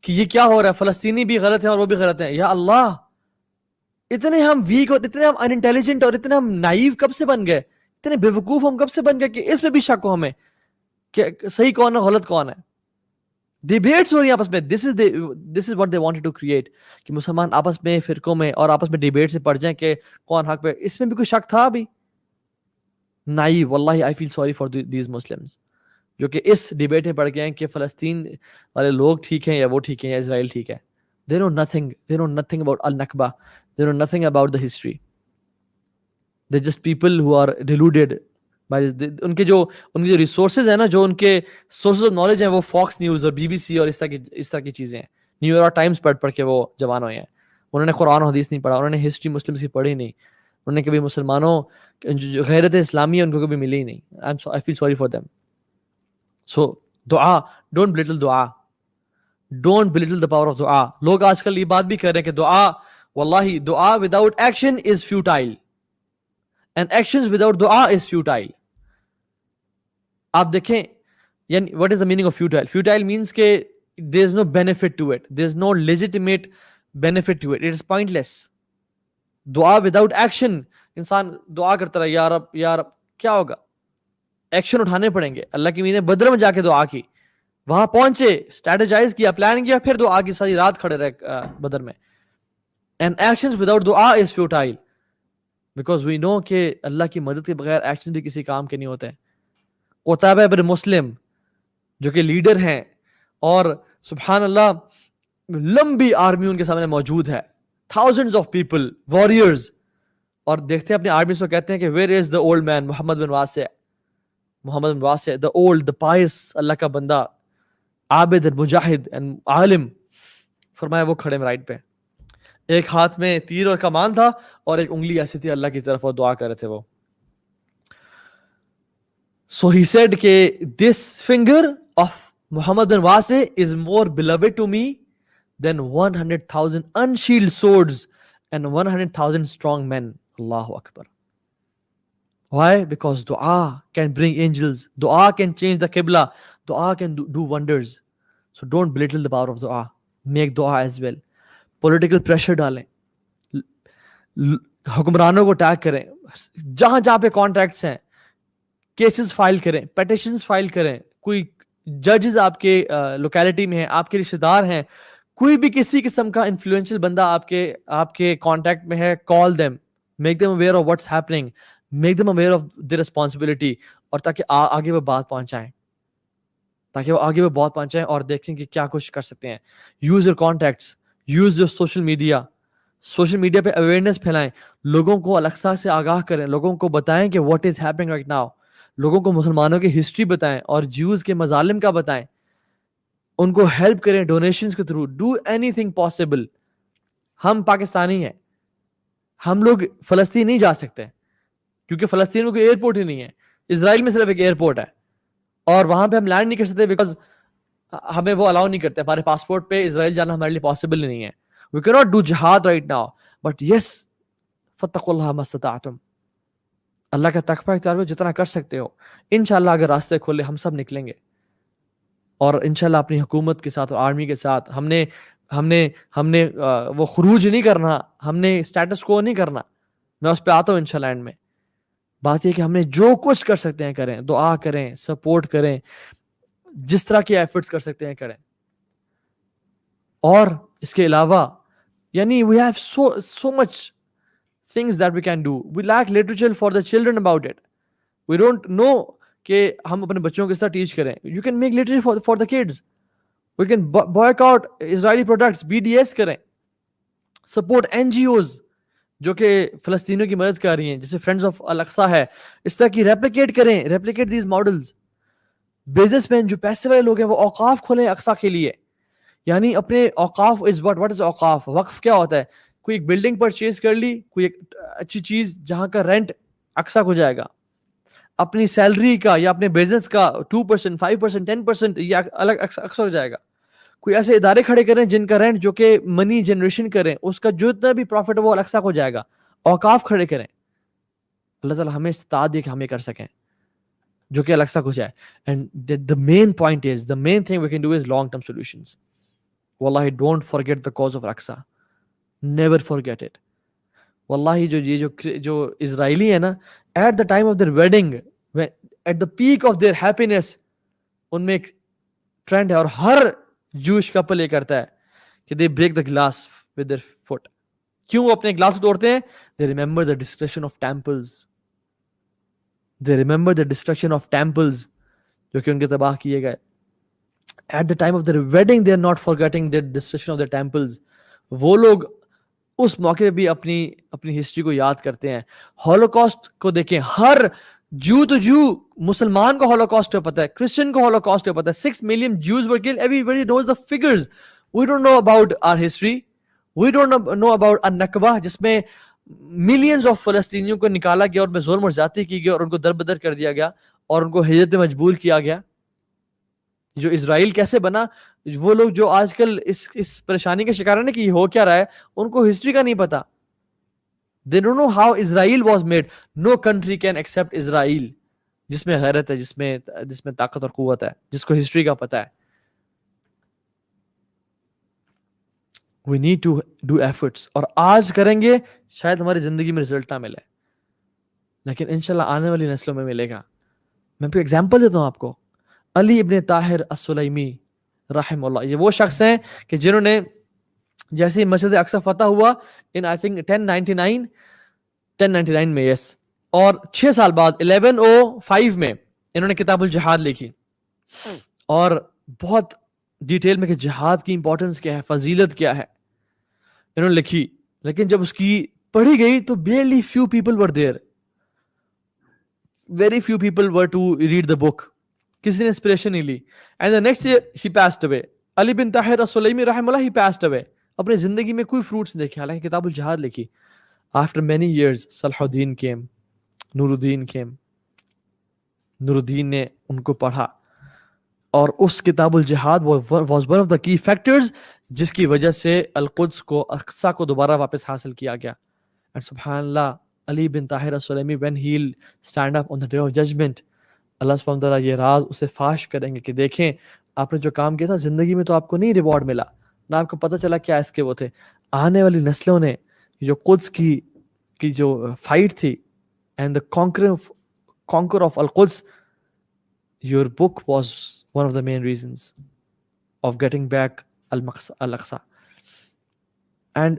کہ یہ کیا ہو رہا ہے, فلسطینی بھی غلط ہیں اور وہ بھی غلط ہیں. یا اللہ, اتنے ہم ویک اور اتنے ہم ان انٹیلیجنٹ اور اتنے ہم نائیو کب سے بن گئے, اتنے بے وقوف ہم کب سے بن گئے کہ اس پہ بھی شک ہو ہمیں کہ صحیح کون ہے غلط کون ہے. ڈیبیٹس ہو رہی ہیں آپس میں. This is what they wanted to create, کہ مسلمان آپس میں فرقوں میں اور آپس میں ڈیبیٹ سے پڑ جائیں کہ کون حق پہ. اس میں بھی کوئی شک تھا ابھی؟ نائیو. واللہ I feel sorry for these Muslims جو کہ اس ڈیبیٹ میں پڑ گئے ہیں کہ فلسطین والے لوگ ٹھیک ہیں یا وہ ٹھیک ہیں یا اسرائیل ٹھیک ہے. They know nothing about al-Nakba. They know nothing about the history. They're just people who are deluded by ان کے جو ریسورسز ہیں نا, جو ان کے سورسز آف نالج ہیں, وہ فاکس نیوز اور BBC اور اس طرح کی چیزیں ہیں. نیو یارک ٹائمز پڑھ کے وہ جوان ہوئے ہیں. انہوں نے قرآن و حدیث نہیں پڑھا, انہوں نے ہسٹری مسلمس کی پڑھی نہیں, انہوں نے کبھی مسلمانوں جو غیرت اسلامی ہے ان کو کبھی ملی ہی نہیں. I feel sorry for them. So دعا, don't belittle دعا, don't belittle the power of دعا. لوگ آج کل یہ بات بھی کہہ رہے ہیں کہ دعا, واللہ دعا without action is futile and actions without دعا is futile. آپ دیکھیں, یعنی what is the meaning of futile? Futile means کہ there is no benefit to it, there is no legitimate benefit to it, it is pointless. دعا without action, انسان دعا کرتا رہا یا رب کیا ہوگا؟ ایکشن اٹھانے پڑیں گے. اللہ کی نے بدر میں جا کے دعا کی, وہاں پہنچے, اسٹریٹجائز کیا, پلان کیا, پھر دعا کی, ساری رات کھڑے رہے بدر میں. And actions without دعا is futile because we know کہ اللہ کی مدد کے بغیر ایکشن بھی کسی کام کے نہیں ہوتے. قطبہ بن مسلم جو کہ لیڈر ہیں اور سبحان اللہ لمبی آرمی ان کے سامنے موجود ہے, thousands of people, warriors, اور دیکھتے ہیں اپنی آرمی سے کہتے ہیں کہ where is the old man محمد بن واسع, the old, the pious, اللہ کا بندہ, عابد, مجاہد and عالم. فرمایا وہ کھڑے رائٹ پہ, ایک ہاتھ میں تیر اور کمان تھا اور ایک انگلی ایسی تھی اللہ کی طرف, اور دعا کر رہے تھے وہ. So he said کہ this finger of Muhammad bin Wasi is more beloved to me than 100,000 unshielded swords and 100,000 strong men. Allahu Akbar. Why? Because dua can bring angels, dua can change the qibla, dua can do wonders. So don't belittle the power of dua. Make dua as well. Political pressure ڈالیں, حکمرانوں کو tag کریں, جہاں جہاں پہ contacts ہیں cases file کریں, پیٹیشنز file کریں. کوئی ججز آپ کے لوکیلٹی میں ہیں, آپ کے رشتہ دار ہیں, کوئی بھی کسی قسم کا انفلوئنشل بندہ آپ کے کانٹیکٹ میں ہے, call them, make them aware of what's happening, make them aware of the responsibility, اور تاکہ آگے وہ بات پہنچائیں اور دیکھیں کہ کیا کچھ کر سکتے ہیں. Use your contacts, use your social media, social media پہ اویئرنیس پھیلائیں, لوگوں کو الاقصی سے آگاہ کریں, لوگوں کو بتائیں کہ what is happening right now, لوگوں کو مسلمانوں کی ہسٹری بتائیں اور جیوز کے مظالم کا بتائیں, ان کو ہیلپ کریں ڈونیشنز کے through, do any thing possible. ہم پاکستانی ہیں, ہم لوگ فلسطین نہیں جا سکتے کیونکہ فلسطین میں کوئی ایئرپورٹ ہی نہیں ہے. اسرائیل میں صرف ایک ایئرپورٹ ہے اور وہاں پہ ہم لینڈ نہیں کر سکتے بیکاز ہمیں وہ الاؤ نہیں کرتے, ہمارے پاسپورٹ پہ اسرائیل جانا ہمارے لیے پاسبل نہیں ہے. We cannot do jihad right now, but yes, فَاتَّقُوا اللَّهَ مَا اسْتَطَعْتُمْ, اللہ کا تقوی اختیار کرو جتنا کر سکتے ہو. انشاءاللہ اگر راستے کھولے ہم سب نکلیں گے, اور انشاءاللہ اپنی حکومت کے ساتھ اور آرمی کے ساتھ ہم نے وہ خروج نہیں کرنا, ہم نے اسٹیٹس کو نہیں کرنا. میں اس پہ آتا ہوں انشاءاللہ اینڈ میں. بات یہ کہ ہم نے جو کچھ کر سکتے ہیں کریں, دعا کریں, سپورٹ کریں, جس طرح کے ایفرٹس کر سکتے ہیں کریں. اور اس کے علاوہ یعنی we have so much things that we can do. We lack literature for the children about it. We don't know کہ ہم اپنے بچوں کو کس طرح ٹیچ کریں. You can make literature for the kids. We can boycott Israeli products, BDS کریں, support NGOs جو کہ فلسطینیوں کی مدد کر رہی ہیں, جیسے فرینڈز آف الاقصی ہے, اس طرح کی ریپلیکیٹ کریں, replicate these models. Business man جو پیسے والے لوگ ہیں وہ اوقاف کھولیں اقصی کے لیے, یعنی اپنے اوقاف از what is اوقاف, وقف کیا ہوتا ہے, کوئی ایک بلڈنگ پرچیز کر لی, کوئی ایک اچھی چیز جہاں کا رینٹ اقصی کو جائے گا, اپنی سیلری کا یا اپنے بزنس کا 2%, 5%, 10% یہ الگ اقصی ہو جائے گا. کوئی ایسے ادارے کھڑے کریں جن کا رینٹ جو کہ منی جنریشن کریں, اس کا جتنا بھی پروفٹ ہے وہ اقصی کو جائے گا. اوقاف کھڑے کریں. اللہ تعالیٰ ہمیں استطاعت دے کہ ہم یہ کر سکیں جو کہ اقصی کو جائے. And the main point is, the main thing we can do is long term solutions. Wallahi, don't forget the cause of Aqsa. Never forget it. Wallahi, جو اسرائیلی ہے نا, at the time of their wedding, at the peak of their happiness, ان میں ایک trend ہے اور ہر جوش کپل یہ کرتا ہے کہ they break the glass with their foot. کیوں اپنے گلاس کو توڑتے ہیں؟ They remember the destruction of temples. They remember the destruction of temples جو کہ ان کے تباہ کیے گئے. At the time of their wedding, they are not forgetting the destruction of the temples. وہ لوگ اس موقع پہ بھی اپنی ہسٹری کو یاد کرتے ہیں. ہولوکاسٹ کو دیکھیں, ہر جو مسلمان کو ہولوکاسٹ کا پتہ ہے, کرسچن کو ہولوکاسٹ کا پتہ ہے. 6 million Jews were killed. Everybody knows the figures. We don't know about our history. We don't know about النکبہ, جس میں millions of فلسطینیوں کو نکالا گیا اور ان پہ ظلم اور زیادتی کی گئی اور ان کو دربدر کر دیا گیا اور ان کو ہجرت میں مجبور کیا گیا. جو اسرائیل کیسے بنا, وہ لوگ جو آج کل اس پریشانی کے شکار ہیں کہ یہ ہو کیا رہا ہے, ان کو ہسٹری کا نہیں پتا. They don't know how Israel was made. No country can accept Israel جس میں غیرت ہے, جس میں طاقت اور قوت ہے, جس کو ہسٹری کا پتا ہے. We need to do efforts. اور آج کریں گے شاید ہماری زندگی میں رزلٹ نہ ملے, لیکن انشاءاللہ آنے والی نسلوں میں ملے گا. میں پہ ایگزامپل دیتا ہوں آپ کو. علی ابن طاہر السلیمی رحم اللہ, یہ وہ شخص ہیں کہ جنہوں نے جیسے مسجد اقصی فتح ہوا ان آئی تھنک 1099 میں, یس, اور 6 سال بعد 1105 میں انہوں نے کتاب الجہاد لکھی اور بہت ڈیٹیل میں کہ جہاد کی امپورٹنس کیا ہے, فضیلت کیا ہے, انہوں نے لکھی. لیکن جب اس کی پڑھی گئی تو barely few people were there. Very few people were to read the book. کسی نے انسپریشن نہیں لی. And the next year he passed away. علی بن طاہر السلیمی رحم اللہ he passed away. اپنی زندگی میں کوئی فروٹس نہیں دیکھے, حالانکہ کتاب الجہاد لکھی. After many years صلاح الدین came, نور الدین came. نور الدین نے ان کو پڑھا اور اس کتاب الجہاد was one of the key factors جس کی وجہ سے القدس کو, اقصی کو دوبارہ واپس حاصل کیا گیا. And سبحان اللہ, علی بن Tahir السلیمی when he'll stand up on the day of judgment, اللہ سبحانہ وتعالیٰ یہ راز اسے فاش کریں گے کہ دیکھیں آپ نے جو کام کیا تھا زندگی میں تو آپ کو نہیں ریوارڈ ملا, نہ آپ کو پتہ چلا کیا اس کے وہ تھے. آنے والی نسلوں نے جو قدس کی جو فائٹ تھی اینڈ the conquer of القدس, your book was one of the main reasons of getting back al-Aqsa. And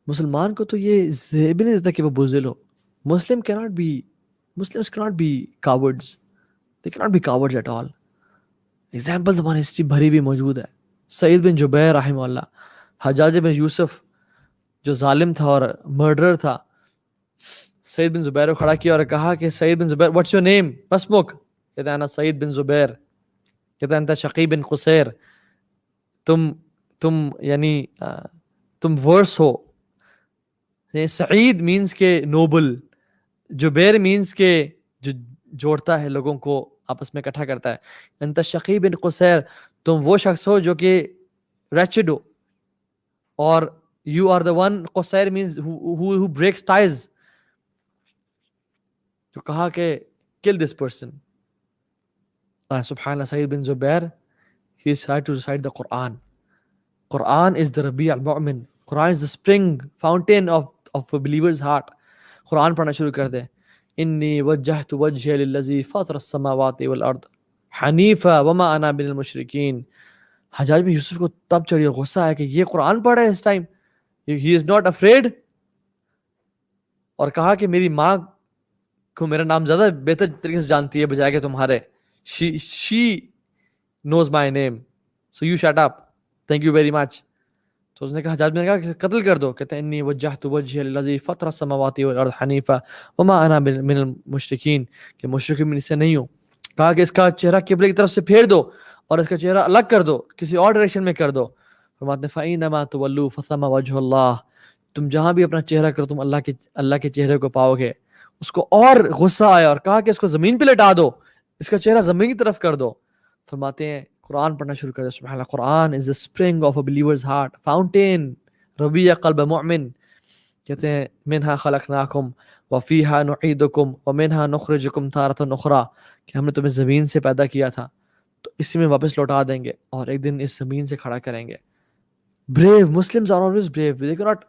مسلمان کو تو یہ بھی نہیں دیتا کہ وہ بزدل ہو. Muslims cannot be cowards. They cannot be cowards at all. Examples of history بھری بھی موجود ہے. سعید بن جبیر رحمہ اللہ, حجاج بن یوسف جو ظالم تھا اور مرڈرر تھا، سعید بن زبیر کو کھڑا کیا اور کہا کہ سعید بن زبیر واٹس یور نیم مسمک؟ کہتا ہے انا سعید بن زبیر. کہتا ہے انت شقی بن قصیر، تم یعنی تم ورس ہو. سعید مینس کے نوبل، جبیر مینس کے جو جوڑتا ہے لوگوں کو آپس میں اکٹھا کرتا ہے. انت شقی بن قصیر، تم وہ شخص ہو جو کہ ریچڈ ہو، اور یو آر دا ون، قصیر مینس who breaks ties. تو کہا کہ kill this person. سبحان اللہ، سعید بن زبیر he decided to recite the Quran. Quran is the Rabi' al-Mu'min. Quran is the spring fountain of a believer's heart. قرآن پڑھنا شروع کر دے. انی وجہت وجہی للذی فاطر السماوات والارض حنیفا وما انا من المشرکین. حجاج بن یوسف کو تب چڑھی اور غصہ ہے کہ یہ قرآن پڑھ رہا ہے اس time. He is not afraid. اور کہا کہ میری ماں کو میرا نام زیادہ بہتر طریقے سے جانتی ہے بجائے کہ تمہارے. She knows my name. So you shut up. Thank you very much. تو اس نے کہا، حجاج نے کہا کہ قتل کر دو. کہتے ہیں انی وجہت وجہی للذی فطر السماوات والارض حنیفا وما انا من المشرکین، کہ مشرکین میں سے نہیں ہوں. کہا کہ اس کا چہرہ قبلے کی طرف سے پھیر دو اور اس کا چہرہ الگ کر دو، کسی اور ڈائریکشن میں کر دو. فرماتے ہیں فَإِنَّمَا تُوَلُّوا فَثَمَّ وَجْهُ اللَّهِ، تم جہاں بھی اپنا چہرہ کرو تم اللہ کے چہرے کو پاؤ گے. اس کو اور غصہ آیا اور کہا کہ اس کو زمین پہ لٹا دو، اس کا چہرہ زمین کی طرف کر دو. فرماتے ہیں قرآن پڑھنا شروع کر دے. سبحان اللہ، قرآن is the spring of a believer's heart, fountain, ربیع قلب مؤمن. کہتے ہیں منہا خلقناکم وفیہا نعیدکم ومنہا نخرجکم تارۃ اخری، کہ ہم نے تمہیں زمین سے پیدا کیا تھا تو اسی میں واپس لوٹا دیں گے اور ایک دن اس زمین سے کھڑا کریں گے. brave Muslims are always brave. They cannot.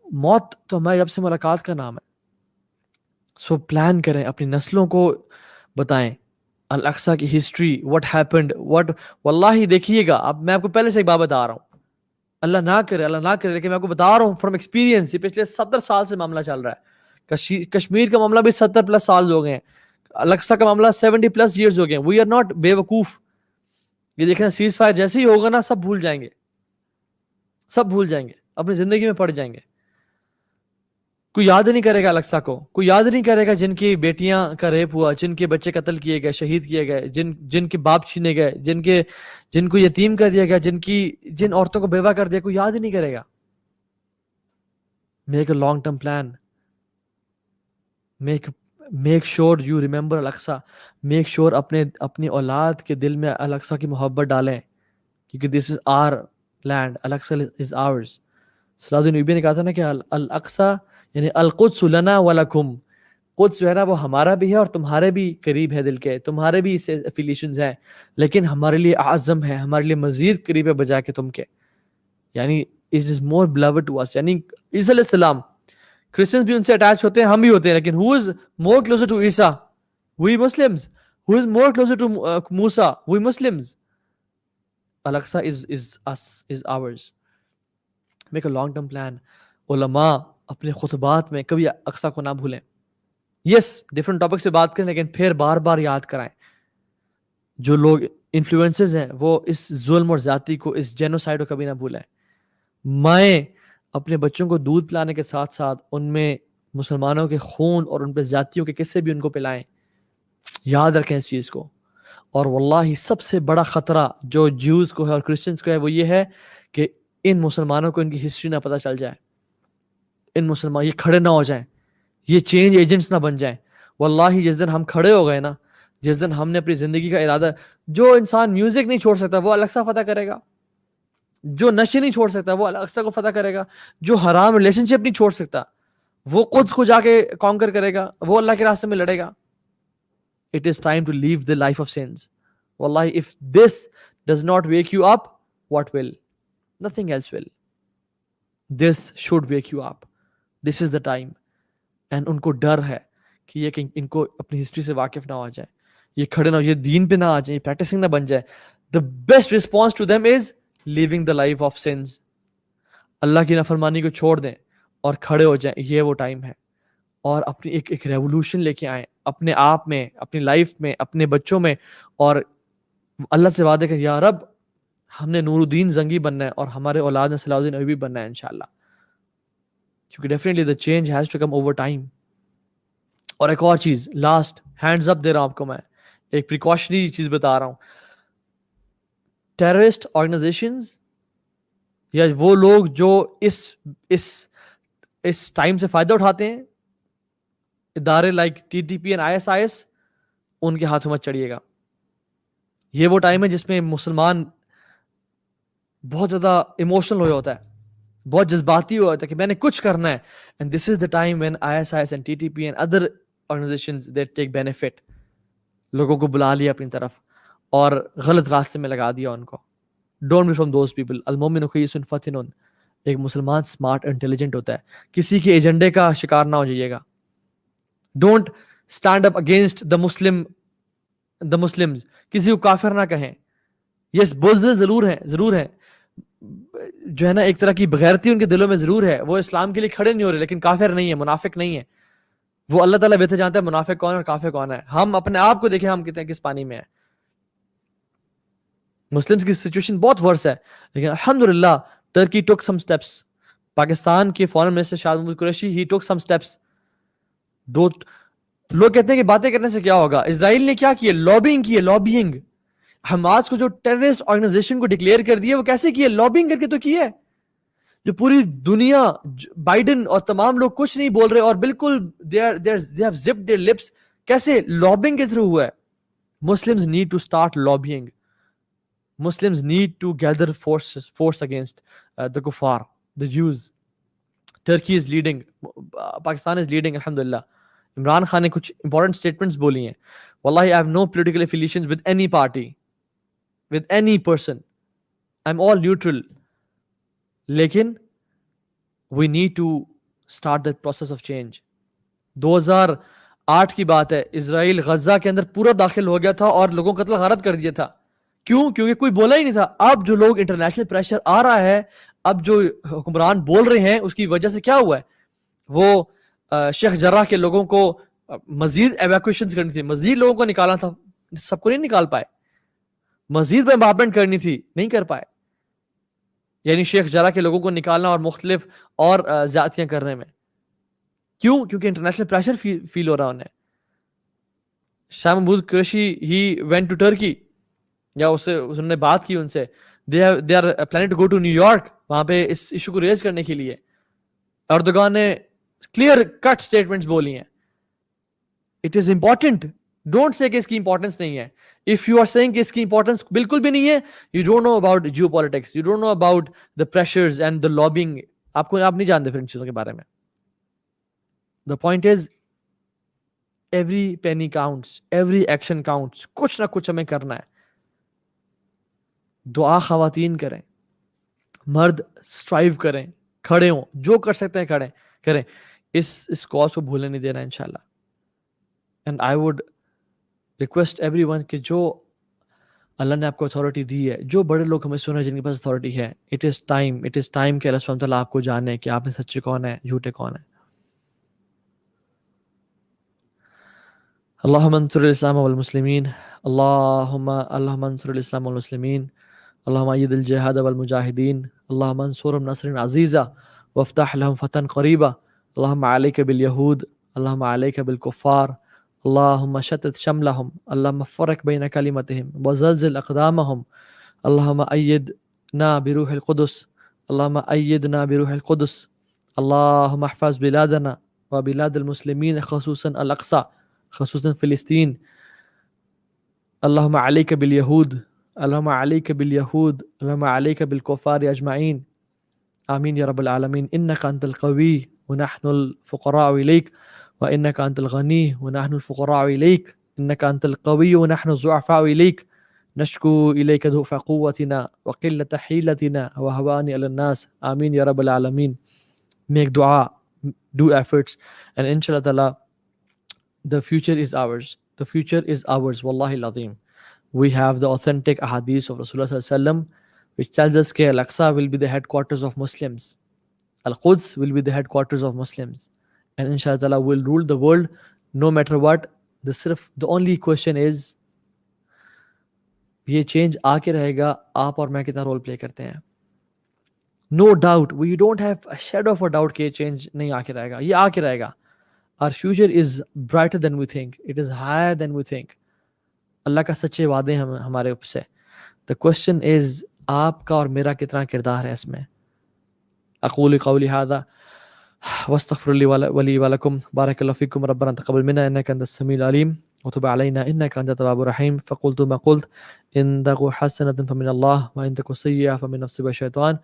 موت تو ہماری رب سے ملاقات کا نام ہے. سو پلان کریں، اپنی نسلوں کو بتائیں الاقصی کی ہسٹری، what happened, واللہ دیکھیے گا. اب میں آپ کو پہلے سے ایک بات بتا رہا ہوں، اللہ نہ کرے لیکن میں آپ کو بتا رہا ہوں فرام ایکسپیرینس. یہ پچھلے 70 سال سے معاملہ چل رہا ہے. کشمیر کا معاملہ بھی 70+ سال ہو گئے ہیں، الاقصی کا معاملہ 70+ years ہو گئے ہیں. وی آر ناٹ بے وقوف. یہ دیکھیں سیز فائر جیسے ہی ہوگا نا، سب بھول جائیں گے، سب بھول جائیں گے، اپنی زندگی میں پڑ جائیں گے. کوئی یاد نہیں کرے گا الاقصی کو، کوئی یاد نہیں کرے گا جن کی بیٹیاں کا ریپ ہوا، جن کے بچے قتل کیے گئے، شہید کیے گئے، جن کے باپ چھینے گئے، جن کو یتیم کر دیا گیا، جن عورتوں کو بیوہ کر دیا. کوئی یاد ہی نہیں کرے گا. Make a long term plan. Make sure you remember الاقصی. میک شور اپنی اولاد کے دل میں الاقصی کی محبت ڈالیں، کیونکہ دس از are land, Al-Aqsa is hours. صلی اللہ علیہ وسلم نے کہا تھا نا کہ الاقصی یعنی القدس لنا ولکم. قدس جو ہے نا وہ ہمارا بھی ہے اور تمہارے بھی قریب ہے دل کے، تمہارے بھی اس سے افیلیشنز ہیں، لیکن ہمارے لیے اعظم ہے، ہمارے لیے مزید قریب ہے بجائے کہ تم کے. یعنی it is more beloved to us. یعنی عیسیٰ علیہ السلام، کرسچنز بھی ان سے اٹیچ ہوتے ہیں، ہم بھی ہوتے ہیں، لیکن who is more closer to Isa? we Muslims. who is more closer to Musa? we Muslims. Al-Aqsa is us, is ours. make a long term plan. علماء اپنے خطبات میں کبھی اقصی کو نہ بھولیں. یس ڈفرنٹ ٹاپک سے بات کریں، لیکن پھر بار بار یاد کرائیں. جو لوگ انفلوئنسز ہیں وہ اس ظلم اور زیادتی کو، اس جینوسائیڈ کو کبھی نہ بھولیں. مائیں اپنے بچوں کو دودھ پلانے کے ساتھ ساتھ ان میں مسلمانوں کے خون اور ان پہ زیادتیوں کے قصے بھی ان کو پلائیں. یاد رکھیں اس چیز کو. اور واللہ سب سے بڑا خطرہ جو جیوز کو ہے اور کرسچنز کو ہے وہ یہ ہے کہ ان مسلمانوں کو ان کی ہسٹری نہ پتہ چل جائے. ان مسلمان یہ کھڑے نہ ہو جائیں، یہ چینج ایجنٹس نہ بن جائیں. واللہ جس دن ہم کھڑے ہو گئے نا، جس دن ہم نے اپنی زندگی کا ارادہ، جو انسان میوزک نہیں چھوڑ سکتا وہ الاقصی فتح کرے گا، جو نشے نہیں چھوڑ سکتا وہ الاقصی کو فتح کرے گا، جو حرام ریلیشن شپ نہیں چھوڑ سکتا وہ قدس کو جا کے کانکر کرے گا، وہ اللہ کے راستے میں لڑے گا. It is time to leave the life of sins. Wallahi, if this does not wake you up, what will? Nothing else will. This should wake you up. This is the time. And ان کو ڈر ہے کہ یہ کہ ان کو اپنی history سے واقف نہ ہو جائے، یہ کھڑے نہ ہو، یہ دین پہ نہ آ جائیں، پریکٹسنگ نہ بن جائے. The best response to them is living the life of sins. اللہ کی نافرمانی کو چھوڑ دیں اور کھڑے ہو جائیں. یہ وہ ٹائم ہے. اور اپنی ایک ریولوشن لے کے آئیں اپنے آپ میں، اپنی لائف میں، اپنے بچوں میں، اور اللہ سے وعدے کہ یا رب ہم نے نور الدین زنگی بننا ہے اور ہمارے اولاد نے صلاح الدین ایوبی بننا ہے انشاءاللہ. کیونکہ definitely the change has to come over time. اور ایک اور چیز لاسٹ ہینڈز اپ دے رہا ہوں آپ کو میں, ایک پریکاشنری چیز بتا رہا ہوں. ٹیررسٹ آرگنائزیشنز یا وہ لوگ جو اس ٹائم سے فائدہ اٹھاتے ہیں, ادارے لائک TTP اینڈ ISIS, ان کے ہاتھوں مت چڑھیے گا. یہ وہ ٹائم ہے جس میں مسلمان بہت زیادہ ایموشنل ہو ہوتا ہے, بہت جذباتی ہوا ہوتا ہے کہ میں نے کچھ کرنا ہے. And this is the time when ISIS and TTP and other organisations they take benefit. لوگوں کو بلا لیا اپنی طرف اور غلط راستے میں لگا دیا ان کو. Don't be from those people. المؤمن خیس فتن. ایک مسلمان اسمارٹ انٹیلیجنٹ ہوتا ہے, کسی کے ایجنڈے کا شکار نہ ہو جائیے گا. Don't stand up against the Muslims. کسی کو کافر نہ کہیں. یس بزدل ضرور ہیں جو ہے نا, ایک طرح کی بغیرتی ان کے دلوں میں ضرور ہے, وہ اسلام کے لیے کھڑے نہیں ہو رہے, لیکن کافر نہیں ہے, منافق نہیں ہے. وہ اللہ تعالیٰ بہتر جانتا ہے منافق کون ہے اور کافر کون ہے. ہم اپنے آپ کو دیکھیں, ہم کتنے کس پانی میں ہیں. مسلمز کی سچویشن بہت ورس ہے, لیکن الحمدللہ ٹرکی ٹک سم اسٹیپس. پاکستان کے فارن منسٹر شاہد محمود قریشی ہی ٹک سم اسٹیپس. دو لوگ کہتے ہیں کہ باتیں کرنے سے کیا ہوگا. اسرائیل نے کیا کیا؟ لابینگ. حماس کو جو ٹیررسٹ آرگنائزیشن کو ڈکلیئر کر دیا, وہ کیسے کیا؟ لابینگ کر کے تو کیا ہے. جو پوری دنیا, بائیڈن اور تمام لوگ کچھ نہیں بول رہے اور بالکل they have zipped their lips. کیسے؟ لابینگ کے تھرو ہوا ہے. Muslims need to start lobbying. Muslims need to gather force against the kuffar, the Jews. Turkey is leading. Pakistan is leading, alhamdulillah. Imran Khan نے کچھ important statements بولی ہیں. Wallahi, I have no political affiliations with any party, with any person. I'm all neutral. لیکن we need to start the process of change. 2008 کی بات ہے, اسرائیل غزہ کے اندر پورا داخل ہو گیا تھا اور لوگوں کو قتل غارت کر دیا تھا. کیوں؟ کیونکہ کوئی بولا ہی نہیں تھا. اب جو لوگ انٹرنیشنل پریشر آ رہا ہے, اب جو حکمران بول رہے ہیں, اس کی وجہ سے کیا ہوا ہے, وہ شیخ جراح کے لوگوں کو مزید ایویکویشنز کرنی تھی, مزید لوگوں کو نکالنا تھا, سب کو نہیں نکال پائے. مزید امپاورمنٹ کرنی تھی, نہیں کر پائے. یعنی شیخ جراح کے لوگوں کو نکالنا اور مختلف اور زیادتیاں کرنے میں. کیوں؟ کیونکہ انٹرنیشنل پریشر فیل ہو رہا انہیں. Shah Mahmood Qureshi he went to Turkey, یا انہوں نے بات کی ان سے. They are planning to go to New York, وہاں پہ اس ایشو کو ریز کرنے کے لیے. اردوغان نے کلیئر کٹ سٹیٹمنٹس بولی ہیں. It is important. Don't say کہ اس کی امپورٹنس نہیں ہے. اف یو آر سیئنگ کہ اس کی امپورٹنس بالکل بھی نہیں ہے, you don't know about geopolitics, you don't know about the pressures and the lobbying. آپ نہیں جانتے پھر ان چیزوں کے بارے میں. The point is every penny counts, every action counts. کچھ نہ کچھ ہمیں کرنا ہے. دعا خواتین کریں, مرد اسٹرائیو کریں, کھڑے ہوں, جو کر سکتے ہیں کریں. اس کاز کو بھولنے نہیں دینا انشاءاللہ. And I would request every one کہ جو اللہ نے آپ کو اتھارٹی دی ہے, جو بڑے لوگ ہمیں سن رہے ہیں جن کے پاس اتھارٹی ہے, اٹ از ٹائم کہ اللہ سبحانہ وتعالیٰ آپ کو جانے کہ آپ میں سچے کون ہیں, جھوٹے کون ہیں. اللہم انصر الاسلام والمسلمین, اللہم انصر الاسلام والمسلمین, اللہم اید الجہاد والمجاہدین, اللہم انصرهم نصرا عزیزا وافتح لهم فتحا قریبا, اللہم علیک بالیہود, اللہم علیک بالکفار, اللہم شتت شملهم, اللہم فرق بین کلمتهم وزلزل اقدامهم, اللہم ایدنا بروح القدس, اللہم ایدنا بروح القدس, اللہم احفظ بلادنا وبلاد المسلمین خصوصا الاقصی, خصوصا فلسطین. اللہم علیک بالیہود, اللہم علیک بالیہود, اللہم علیک بالکفار اجمعین. آمین یا رب العالمین. انک انت القوی ونحن الفقراء الیک, وانک انت الغنی ونحن الفقراء الیک, انک انت القوی ونحن الضعفاء الیک, نشکو الیک ضعف قوتنا وقلت حیلتنا وهوان علی الناس. آمین یا رب العالمین. Make dua, do efforts, and inshallah ta'ala the future is ours. The future is ours. Wallahi al-Azim. We have the authentic ahadith of Rasulullah sallallahu alaihi wasallam which tells us that Al-Aqsa will be the headquarters of Muslims. Al-Quds will be the headquarters of Muslims. And inshallah ta'ala will rule the world no matter what. The only question is, یہ change آ کے رہے گا, آپ اور میں کتنا role play کرتے ہیں. No doubt, we don't have a shadow of a doubt کہ یہ چینج نہیں آ کے رہے گا, یہ آ کے رہے گا. our future is brighter than we think, it is higher than we think. اللہ کا سچے وعدے ہیں ہمارے اوپر سے. the question is آپ کا اور میرا کتنا کردار ہے اس میں. اقول قولی هذا واستغفر لي ولي ولكم, بارك الله فيكم, ربنا تقبل منا انك انت السميع العليم وتب علينا انك انت التواب الرحيم. فقلت ما قلت, ان تك حسنة فمن الله وان تك سيئة فمن نفسك والشيطان.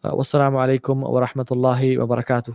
والسلام عليكم ورحمة الله وبركاته.